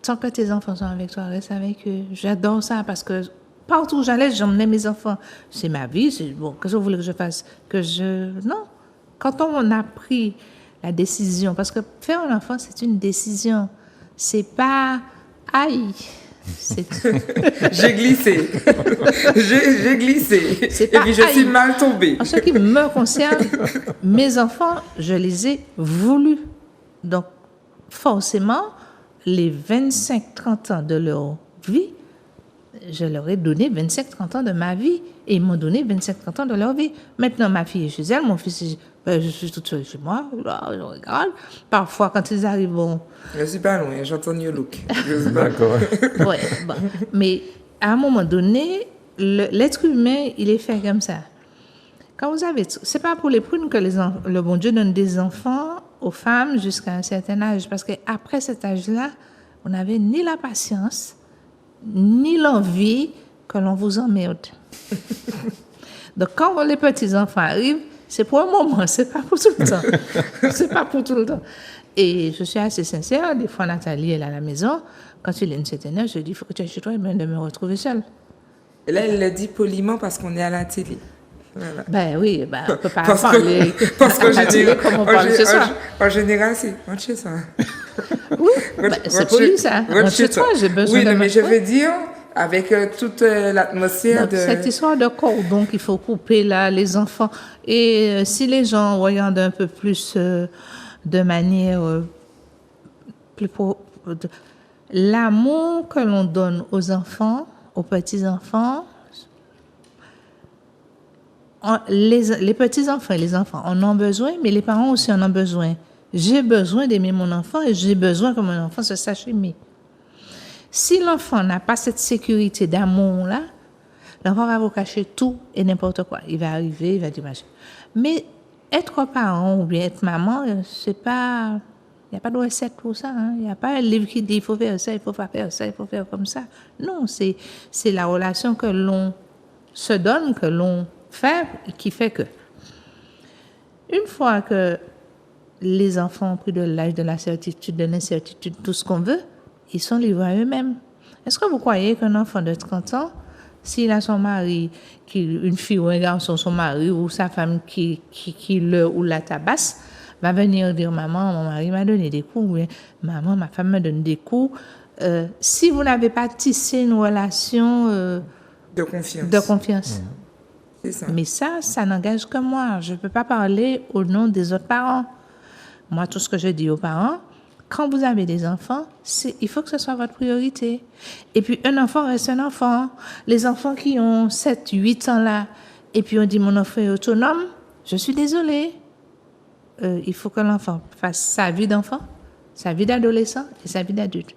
tant que tes enfants sont avec toi, reste avec eux. J'adore ça parce que partout où j'allais, j'emmenais mes enfants. C'est ma vie, c'est bon. Qu'est-ce que vous voulez que je fasse? Non. Quand on a pris la décision, parce que faire un enfant, c'est une décision. C'est pas aïe. J'ai glissé. J'ai glissé. Et puis je suis mal tombée. En ce qui me concerne, mes enfants, je les ai voulus. Donc, forcément, les 25-30 ans de leur vie, je leur ai donné 25-30 ans de ma vie et ils m'ont donné 25-30 ans de leur vie. Maintenant, ma fille est chez elle, mon fils, je suis toute seule chez moi, là, je regarde. Parfois, quand ils arrivent, bon... Je suis pas loin, j'entends New Look. D'accord. Ouais, bon. Mais à un moment donné, l'être humain, il est fait comme ça. Quand vous avez... C'est pas pour les prunes que le bon Dieu donne des enfants aux femmes jusqu'à un certain âge. Parce qu'après cet âge-là, on n'avait ni la patience, ni l'envie que l'on vous emmerde. Donc, quand les petits-enfants arrivent, c'est pour un moment, c'est pas pour tout le temps. C'est pas pour tout le temps. Et je suis assez sincère, des fois Nathalie, elle est à la maison, quand il est une certaine heure, je dis, il faut que tu ailles chez toi, et de me retrouver seule. Et là, elle le dit poliment parce qu'on est à la télé. Voilà. Ben oui, ben, on ne peut pas parler parce à la télé comme on parle chez soi. En général, c'est rentre chez soi. Oui, c'est poli ça. Rentre chez toi, j'ai besoin de... Oui, mais je veux dire, avec toute l'atmosphère de... Cette histoire de cordon qu'il faut couper là, les enfants. Et si les gens regardent un peu plus de manière plus... L'amour que l'on donne aux enfants, aux petits-enfants, les petits-enfants et les enfants en ont besoin, mais les parents aussi en ont besoin. J'ai besoin d'aimer mon enfant et j'ai besoin que mon enfant se sache aimer. Si l'enfant n'a pas cette sécurité d'amour-là, l'enfant va vous cacher tout et n'importe quoi. Il va arriver, il va dire machin. Mais être parent ou bien être maman, c'est pas... Il n'y a pas de recette pour ça. Il n'y a pas un livre qui dit il faut faire ça, il faut pas faire ça, il faut faire comme ça. Non, c'est la relation que l'on se donne, que l'on fait, qui fait que. Une fois que les enfants ont pris de l'âge de la certitude, de l'incertitude, tout ce qu'on veut, ils sont livrés à eux-mêmes. Est-ce que vous croyez qu'un enfant de 30 ans, s'il a son mari, une fille ou un garçon, son mari ou sa femme qui le ou la tabasse, va venir dire maman, mon mari m'a donné des coups, ou bien maman, ma femme me donne des coups. Si vous n'avez pas tissé une relation de confiance. De confiance. C'est ça. Mais ça n'engage que moi. Je ne peux pas parler au nom des autres parents. Moi, tout ce que je dis aux parents, quand vous avez des enfants, il faut que ce soit votre priorité. Et puis, un enfant reste un enfant. Les enfants qui ont 7, 8 ans là, et puis on dit mon enfant est autonome, je suis désolée. Il faut que l'enfant fasse sa vie d'enfant, sa vie d'adolescent et sa vie d'adulte.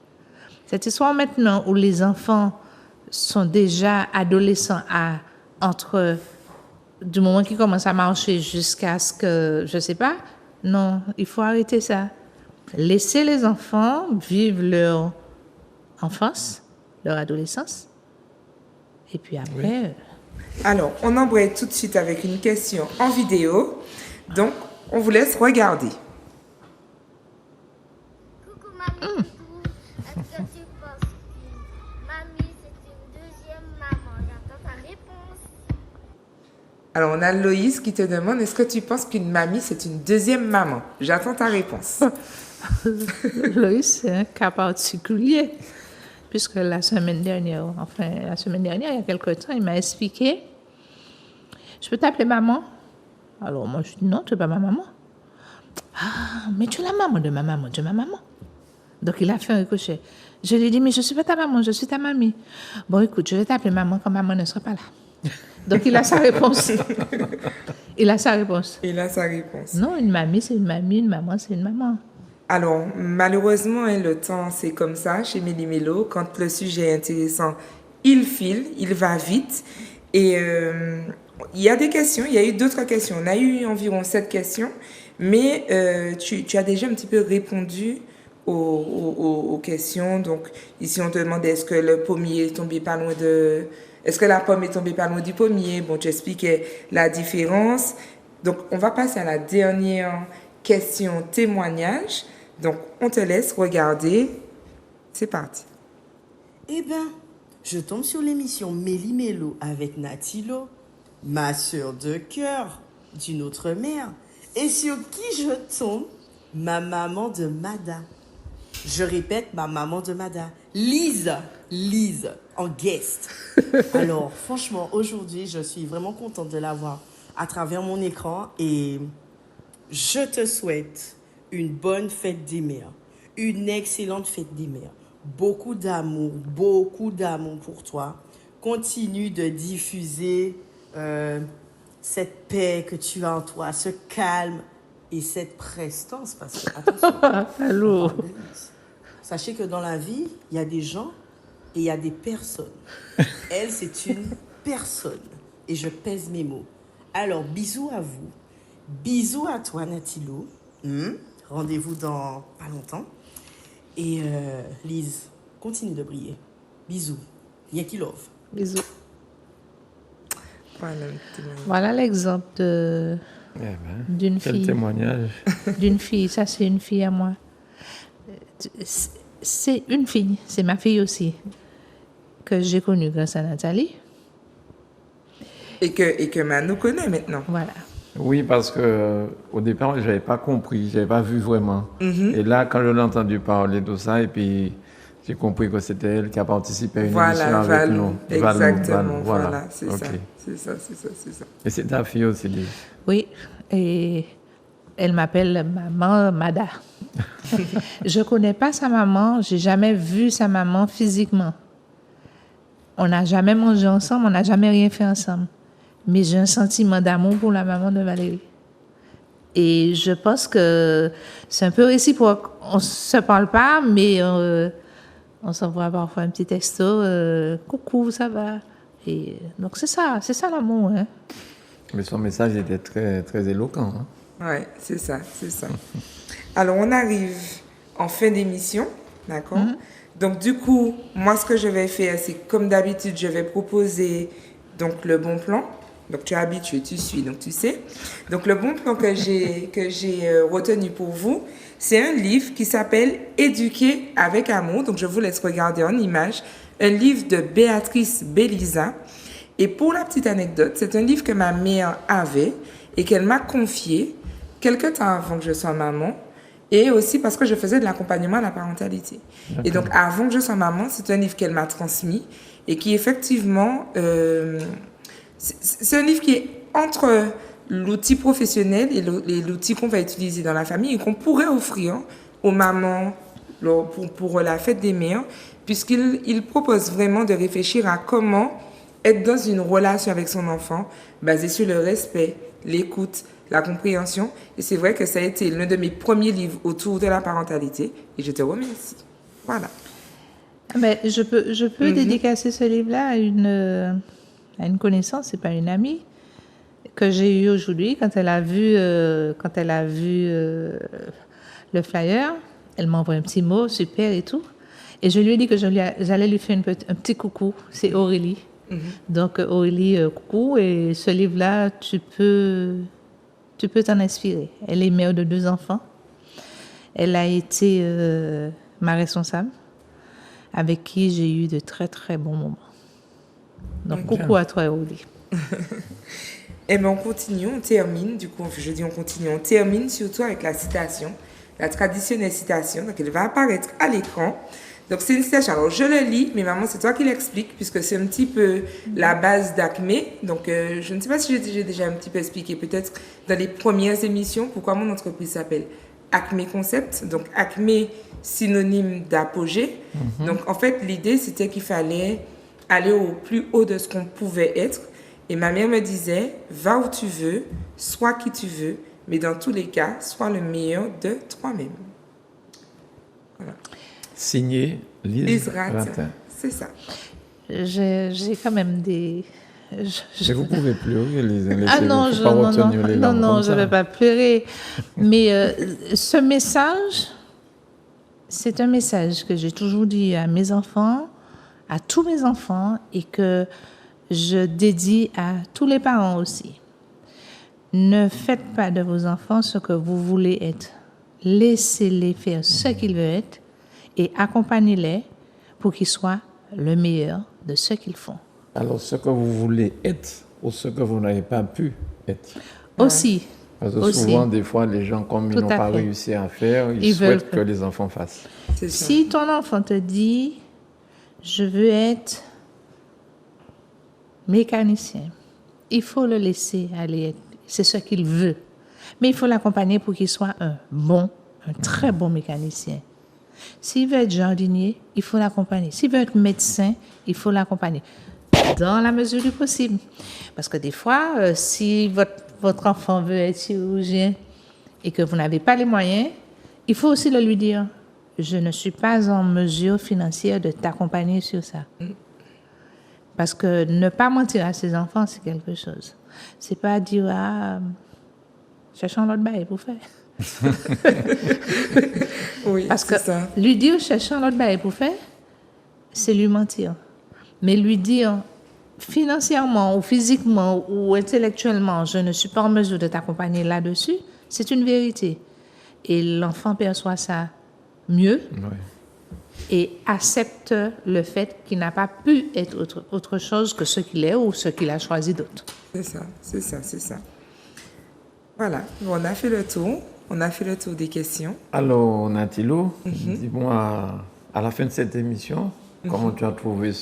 Cette histoire maintenant où les enfants sont déjà adolescents entre du moment qu'ils commencent à marcher jusqu'à ce que, je ne sais pas, non, il faut arrêter ça. Laissez les enfants vivre leur enfance, leur adolescence, et puis après... Oui. Alors, on embraye tout de suite avec une question en vidéo. Donc, on vous laisse regarder. Coucou mamie, est-ce que tu penses que mamie c'est une deuxième maman? J'attends ta réponse. Alors, on a Loïs qui te demande, est-ce que tu penses qu'une mamie c'est une deuxième maman? J'attends ta réponse. Loïs, c'est un cas particulier, puisque la semaine dernière, il y a quelque temps, il m'a expliqué, je peux t'appeler maman? Alors moi, je dis non, tu n'es pas ma maman. Ah, mais tu es la maman de ma maman, tu es ma maman. Donc il a fait un ricochet. Je lui ai dit, mais je ne suis pas ta maman, je suis ta mamie. Bon, écoute, je vais t'appeler maman quand maman ne sera pas là. Donc il a sa réponse. Il a sa réponse. Non, une mamie, c'est une mamie, une maman, c'est une maman. Alors, malheureusement, le temps, c'est comme ça chez Méli-Mélo. Quand le sujet est intéressant, il file, il va vite. Et il y a des questions, il y a eu d'autres questions. On a eu environ 7 questions, mais tu as déjà un petit peu répondu aux questions. Donc, ici, on te demandait est-ce que le pommier est tombé pas loin de... Est-ce que la pomme est tombée pas loin du pommier? Bon, tu expliquais la différence. Donc, on va passer à la dernière question témoignage. Donc, on te laisse regarder. C'est parti. Eh bien, je tombe sur l'émission Méli-Mélo avec Natilo, ma sœur de cœur d'une autre mère, et sur qui je tombe? Ma maman de Mada. Je répète, ma maman de Mada. Lise, en guest. Alors, franchement, aujourd'hui, je suis vraiment contente de la voir à travers mon écran et je te souhaite une bonne fête des mères, une excellente fête des mères. Beaucoup d'amour pour toi. Continue de diffuser cette paix que tu as en toi, ce calme et cette prestance. Parce que, attention, Allô. Sachez que dans la vie, il y a des gens et il y a des personnes. Elle, c'est une personne. Et je pèse mes mots. Alors, bisous à vous. Bisous à toi, Natilo. Rendez-vous dans pas longtemps. Et Lise, continue de briller. Bisous. Yaki love. Bisous. Voilà l'exemple d'une quel fille. témoignage. D'une fille, ça c'est une fille à moi. C'est une fille, c'est ma fille aussi, que j'ai connue grâce à Nathalie. Et que Manu connaît maintenant. Voilà. Oui, parce que au départ, je n'avais pas compris, je n'avais pas vu vraiment. Et là, quand je l'ai entendu parler de ça, et puis j'ai compris que c'était elle qui a participé à une émission avec Valou. nous. Exactement, Valou, voilà, c'est Ok. ça. C'est ça. Et c'est ta fille aussi, Lise. Oui, et elle m'appelle maman Mada. Je ne connais pas sa maman, j'ai jamais vu sa maman physiquement. On n'a jamais mangé ensemble, on n'a jamais rien fait ensemble. mais j'ai un sentiment d'amour pour la maman de Valérie. Et je pense que c'est un peu réciproque. On ne se parle pas, mais on s'envoie parfois un petit texto. Coucou, ça va? Et donc c'est ça l'amour. Hein. Mais son message était très, très éloquent. Hein. Ouais, c'est ça. Alors, on arrive en fin d'émission, d'accord? Donc, du coup, moi, ce que je vais faire, c'est comme d'habitude, je vais proposer donc le bon plan. Donc, tu es habitué, tu suis, donc tu sais. Donc, le bon plan que j'ai retenu pour vous, c'est un livre qui s'appelle Éduquer avec amour. Donc, je vous laisse regarder en image. Un livre de Béatrice Bélisa. Et pour la petite anecdote, c'est un livre que ma mère avait et qu'elle m'a confié quelque temps avant que je sois maman. Et aussi parce que je faisais de l'accompagnement à la parentalité. D'accord. Et donc, avant que je sois maman, c'est un livre qu'elle m'a transmis et qui, effectivement, c'est un livre qui est entre l'outil professionnel et l'outil qu'on va utiliser dans la famille et qu'on pourrait offrir aux mamans pour la fête des mères, puisqu'il propose vraiment de réfléchir à comment être dans une relation avec son enfant basée sur le respect, l'écoute, la compréhension. Et c'est vrai que ça a été l'un de mes premiers livres autour de la parentalité. Et je te remercie. Voilà. Mais je peux dédicacer ce livre-là à une connaissance, c'est pas une amie, que j'ai eue aujourd'hui quand elle a vu le flyer. Elle m'a envoyé un petit mot, super et tout. Et je lui ai dit que j'allais lui faire un petit coucou. C'est Aurélie. Donc Aurélie, coucou. Et ce livre-là, tu peux t'en inspirer. Elle est mère de 2 enfants. Elle a été ma responsable, avec qui j'ai eu de très, très bons moments. Donc, coucou à toi, Aurélie. Eh bien, on continue, on termine. Du coup, je dis on continue. On termine surtout avec la citation, la traditionnelle citation. Donc, elle va apparaître à l'écran. Donc, c'est une citation. Alors, je le lis, mais maman, c'est toi qui l'explique, puisque c'est un petit peu la base d'Acme. Donc, je ne sais pas si j'ai déjà un petit peu expliqué, peut-être dans les premières émissions, pourquoi mon entreprise s'appelle Acme Concept. Donc, Acme, synonyme d'apogée. Donc, en fait, l'idée, c'était qu'il fallait aller au plus haut de ce qu'on pouvait être. Et ma mère me disait, va où tu veux, sois qui tu veux, mais dans tous les cas, sois le meilleur de toi-même. Voilà. Signé Lise Ratin. C'est ça. J'ai quand même des... Mais vous pouvez pleurer, Lise. Non, je ne vais pas pleurer. Mais ce message, c'est un message que j'ai toujours dit à mes enfants, à tous mes enfants, et que je dédie à tous les parents aussi. Ne faites pas de vos enfants ce que vous voulez être. Laissez-les faire ce qu'ils veulent être et accompagnez-les pour qu'ils soient le meilleur de ce qu'ils font. Alors, ce que vous voulez être ou ce que vous n'avez pas pu être. Aussi. Parce que souvent, des fois, les gens, comme ils n'ont pas réussi à faire, ils souhaitent que les enfants fassent. Si ton enfant te dit, je veux être mécanicien, il faut le laisser aller. C'est ce qu'il veut. Mais il faut l'accompagner pour qu'il soit un très bon mécanicien. S'il veut être jardinier, il faut l'accompagner. S'il veut être médecin, il faut l'accompagner. Dans la mesure du possible. Parce que des fois, si votre enfant veut être chirurgien et que vous n'avez pas les moyens, il faut aussi le lui dire. Je ne suis pas en mesure financière de t'accompagner sur ça. Parce que ne pas mentir à ses enfants, c'est quelque chose. C'est pas dire, cherchons l'autre bail pour faire. Oui, parce que ça. Lui dire, cherchons l'autre bail pour faire, c'est lui mentir. Mais lui dire, financièrement ou physiquement ou intellectuellement, je ne suis pas en mesure de t'accompagner là-dessus, c'est une vérité. Et l'enfant perçoit ça mieux. Oui. Et accepte le fait qu'il n'a pas pu être autre chose que ce qu'il est ou ce qu'il a choisi d'autre. C'est ça. Voilà, on a fait le tour. On a fait le tour des questions. Alors, Natilo, dis-moi, à la fin de cette émission, comment tu as trouvé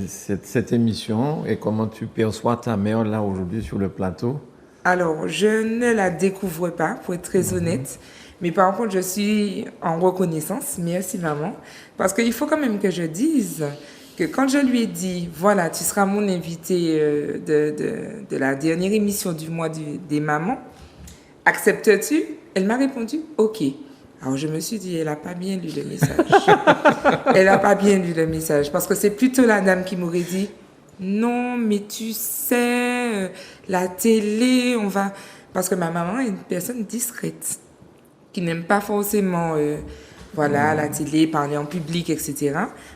cette émission et comment tu perçois ta mère là aujourd'hui sur le plateau? Alors, je ne la découvre pas, pour être très honnête. Mais par contre, je suis en reconnaissance. Merci, maman. Parce qu'il faut quand même que je dise que quand je lui ai dit, voilà, tu seras mon invité de la dernière émission du mois des mamans, acceptes-tu? Elle m'a répondu, ok. Alors je me suis dit, elle n'a pas bien lu le message. Elle n'a pas bien lu le message, parce que c'est plutôt la dame qui m'aurait dit, non, mais tu sais, la télé, on va... Parce que ma maman est une personne discrète, qui n'aime pas forcément la télé, parler en public, etc.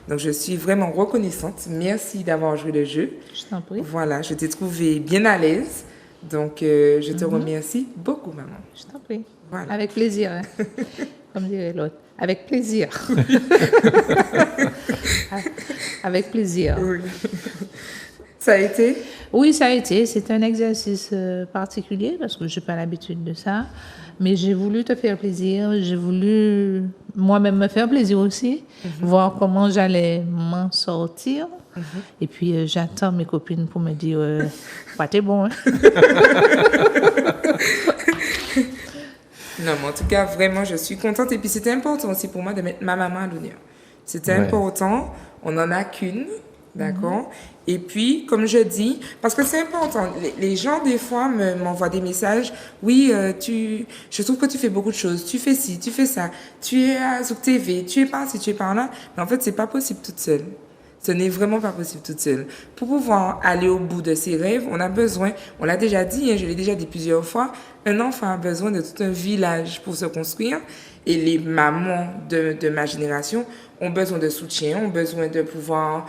Donc, je suis vraiment reconnaissante. Merci d'avoir joué le jeu. Je t'en prie. Voilà, je t'ai trouvé bien à l'aise. Donc, je te remercie beaucoup, maman. Je t'en prie. Voilà. Avec plaisir, hein. Comme dirait l'autre. Avec plaisir. Avec plaisir. Oui. Ça a été? Oui, ça a été. C'est un exercice particulier parce que je n'ai pas l'habitude de ça. Mais j'ai voulu te faire plaisir. J'ai voulu moi-même me faire plaisir aussi. Voir comment j'allais m'en sortir. Et puis, j'attends mes copines pour me dire bah, t'es bon. Hein? Non, mais en tout cas, vraiment, je suis contente. Et puis, c'était important aussi pour moi de mettre ma maman à l'honneur. C'était important. On n'en a qu'une. D'accord. Et puis, comme je dis, parce que c'est important, les gens, des fois, m'envoient des messages. Oui, je trouve que tu fais beaucoup de choses. Tu fais ci, tu fais ça. Tu es à Zouk TV, tu es par-ci, tu es par-là. Mais en fait, c'est pas possible toute seule. Ce n'est vraiment pas possible toute seule. Pour pouvoir aller au bout de ses rêves, on a besoin, on l'a déjà dit, hein, je l'ai déjà dit plusieurs fois, un enfant a besoin de tout un village pour se construire. Et les mamans de ma génération ont besoin de soutien, ont besoin de pouvoir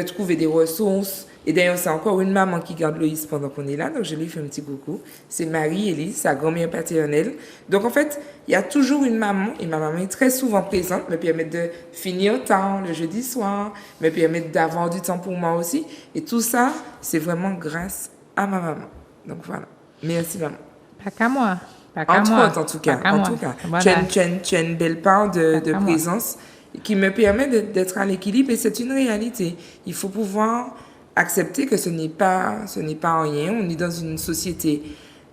trouver des ressources. Et d'ailleurs, c'est encore une maman qui garde Loïs pendant qu'on est là, donc je lui fais un petit coucou. C'est Marie-Élise, sa grand-mère paternelle. Donc en fait, il y a toujours une maman, et ma maman est très souvent présente, me permet de finir tard le jeudi soir, me permet d'avoir du temps pour moi aussi. Et tout ça, c'est vraiment grâce à ma maman. Donc voilà. Merci maman. Pas qu'à moi. Pas qu'à Entre moi. autres, en tout cas. Pas qu'à En moi. tout cas. Voilà. Tu as une belle part de qu'à moi. présence qui me permet d'être à l'équilibre, et c'est une réalité. Il faut pouvoir accepter que ce n'est pas rien. On est dans une société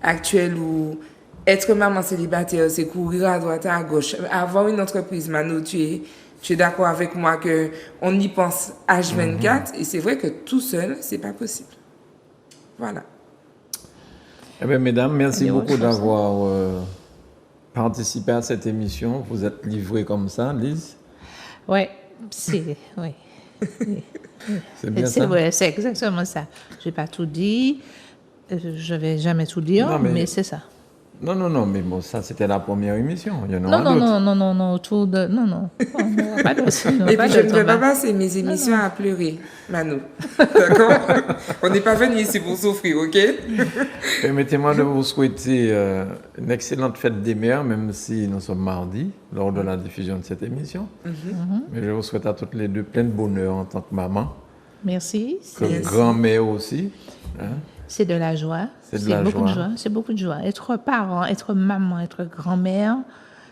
actuelle où être maman célibataire, c'est courir à droite, à gauche. Avoir une entreprise, Mano, tu es d'accord avec moi qu'on y pense H24, et c'est vrai que tout seul, c'est pas possible. Voilà. Eh bien, mesdames, merci Allez, beaucoup autre chose. d'avoir participé à cette émission. Vous êtes livrée comme ça, Lise. Ouais, c'est... Oui. C'est bien ça. Ouais, c'est exactement ça. Je n'ai pas tout dit. Je ne vais jamais tout dire, Non, mais- mais c'est ça. Non, mais bon, ça, c'était la première émission. Il y en aura Non, d'autres. non, autour de... Non. On n'aura pas d'autre. Et puis, je ne vais pas passer mes émissions à pleurer, Mano. D'accord? On n'est pas venu ici pour souffrir, ok? Permettez-moi de vous souhaiter une excellente fête des mères, même si nous sommes mardi, lors de la diffusion de cette émission. Mais je vous souhaite à toutes les deux plein de bonheur en tant que maman, Merci. comme grand-mère aussi. Hein? C'est de la joie. C'est de la beaucoup de joie. joie. C'est beaucoup de joie. Être parent, être maman, être grand-mère,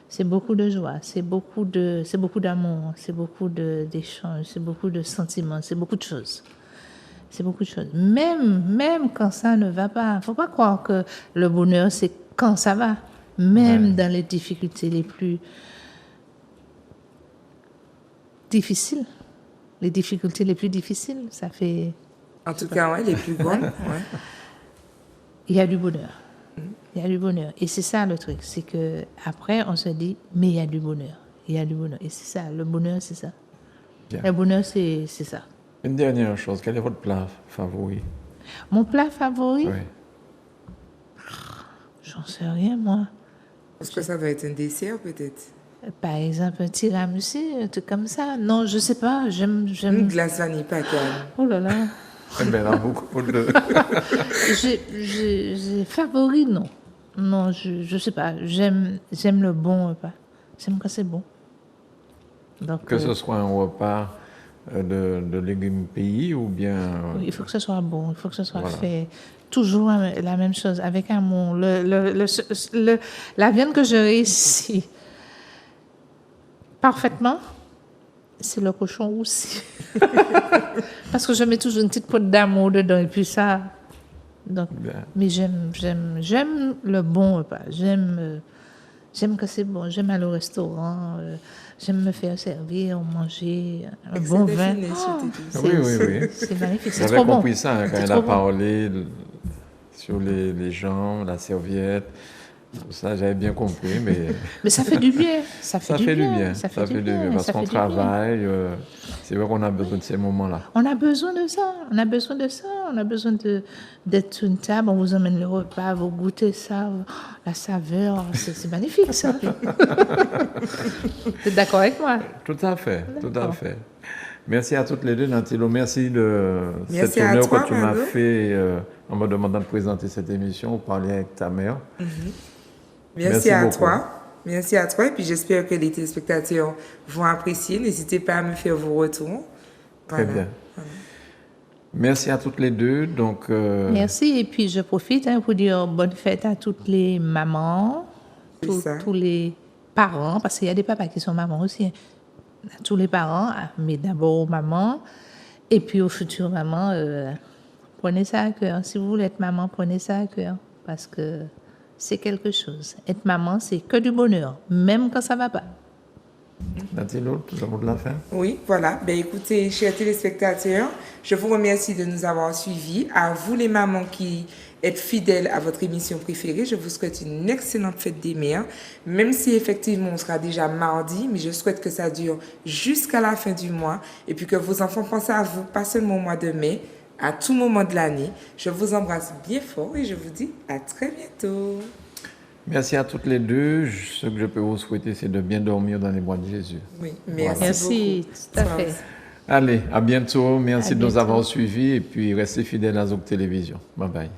c'est beaucoup de joie. C'est beaucoup d'amour. C'est beaucoup d'échanges. C'est beaucoup de sentiments. C'est beaucoup de choses. C'est beaucoup de choses. Même quand ça ne va pas. Il ne faut pas croire que le bonheur, c'est quand ça va. Même dans les difficultés les plus difficiles. Les difficultés les plus difficiles, ça fait... En tout cas, ouais, les plus grandes. Ouais. Il y a du bonheur. Il y a du bonheur. Et c'est ça le truc. C'est que après on se dit, mais il y a du bonheur. Il y a du bonheur. Et c'est ça. Le bonheur, c'est ça. Bien. Le bonheur, c'est ça. Une dernière chose, quel est votre plat favori? Mon plat favori, Oui. j'en sais rien, moi. Est-ce que ça va être un dessert, peut-être? Par exemple, un tiramisu, un truc comme ça. Non, je sais pas. Une glace vanille pas calme. Oh là là. Eh bien, là, beaucoup de... J'ai favori, non. Non, je sais pas. J'aime le bon repas. J'aime quand c'est bon. Donc, Que ce soit un repas de légumes pays ou bien... il faut que ce soit bon, il faut que ce soit Voilà. fait toujours la même chose, avec amour. La viande que je réussis parfaitement, c'est le cochon aussi. Parce que je mets toujours une petite pointe d'amour dedans et puis ça. Donc, Bien. mais j'aime le bon repas. J'aime J'aime que c'est bon. J'aime aller au restaurant. J'aime me faire servir, manger un Excellent bon vin. défini, je te dis. Oui. C'est magnifique. C'est J'avais trop bon. compris ça hein, quand C'est elle a trop bon. parlé sur les gens, la serviette. Tout ça, j'avais bien compris, Mais ça fait du bien. Ça fait ça du fait du bien. bien. Ça fait du bien. Parce Ça qu'on fait du bien. travaille, c'est vrai qu'on a besoin de ces moments-là. On a besoin de ça. On a besoin de ça. On a besoin d'être sur une table. On vous emmène le repas. Vous goûtez ça. La saveur. C'est magnifique, ça. Vous êtes d'accord avec moi? Tout à fait, tout à D'accord. fait. Merci à toutes les deux, Natilo. Merci de Merci cet à honneur toi, que tu m'as Mano. fait en me demandant de présenter cette émission, ou parler avec ta mère. Merci Merci à beaucoup. toi. Merci à toi. Et puis j'espère que les téléspectateurs vont apprécier. N'hésitez pas à me faire vos retours. Très bien. Merci à toutes les deux. Donc, Merci. Et puis, je profite pour dire bonne fête à toutes les mamans, C'est ça. tous les parents, parce qu'il y a des papas qui sont mamans aussi. À tous les parents, mais d'abord aux mamans. Et puis aux futures mamans, prenez ça à cœur. Si vous voulez être maman, prenez ça à cœur. Parce que c'est quelque chose. Être maman, c'est que du bonheur, même quand ça ne va pas. Natilo, tout le monde l'a fait. Oui, voilà. Ben, écoutez, chers téléspectateurs, je vous remercie de nous avoir suivis. À vous, les mamans qui êtes fidèles à votre émission préférée, je vous souhaite une excellente fête des mères. Même si effectivement on sera déjà mardi, mais je souhaite que ça dure jusqu'à la fin du mois et puis que vos enfants pensent à vous, pas seulement au mois de mai, à tout moment de l'année. Je vous embrasse bien fort et je vous dis à très bientôt. Merci à toutes les deux. Ce que je peux vous souhaiter, c'est de bien dormir dans les bras de Jésus. Oui, merci, Merci, beaucoup. tout à Toi fait. aussi. Allez, à bientôt. Merci À de nous bientôt. avoir suivis et puis restez fidèles à Zouk Télévision. Bye bye.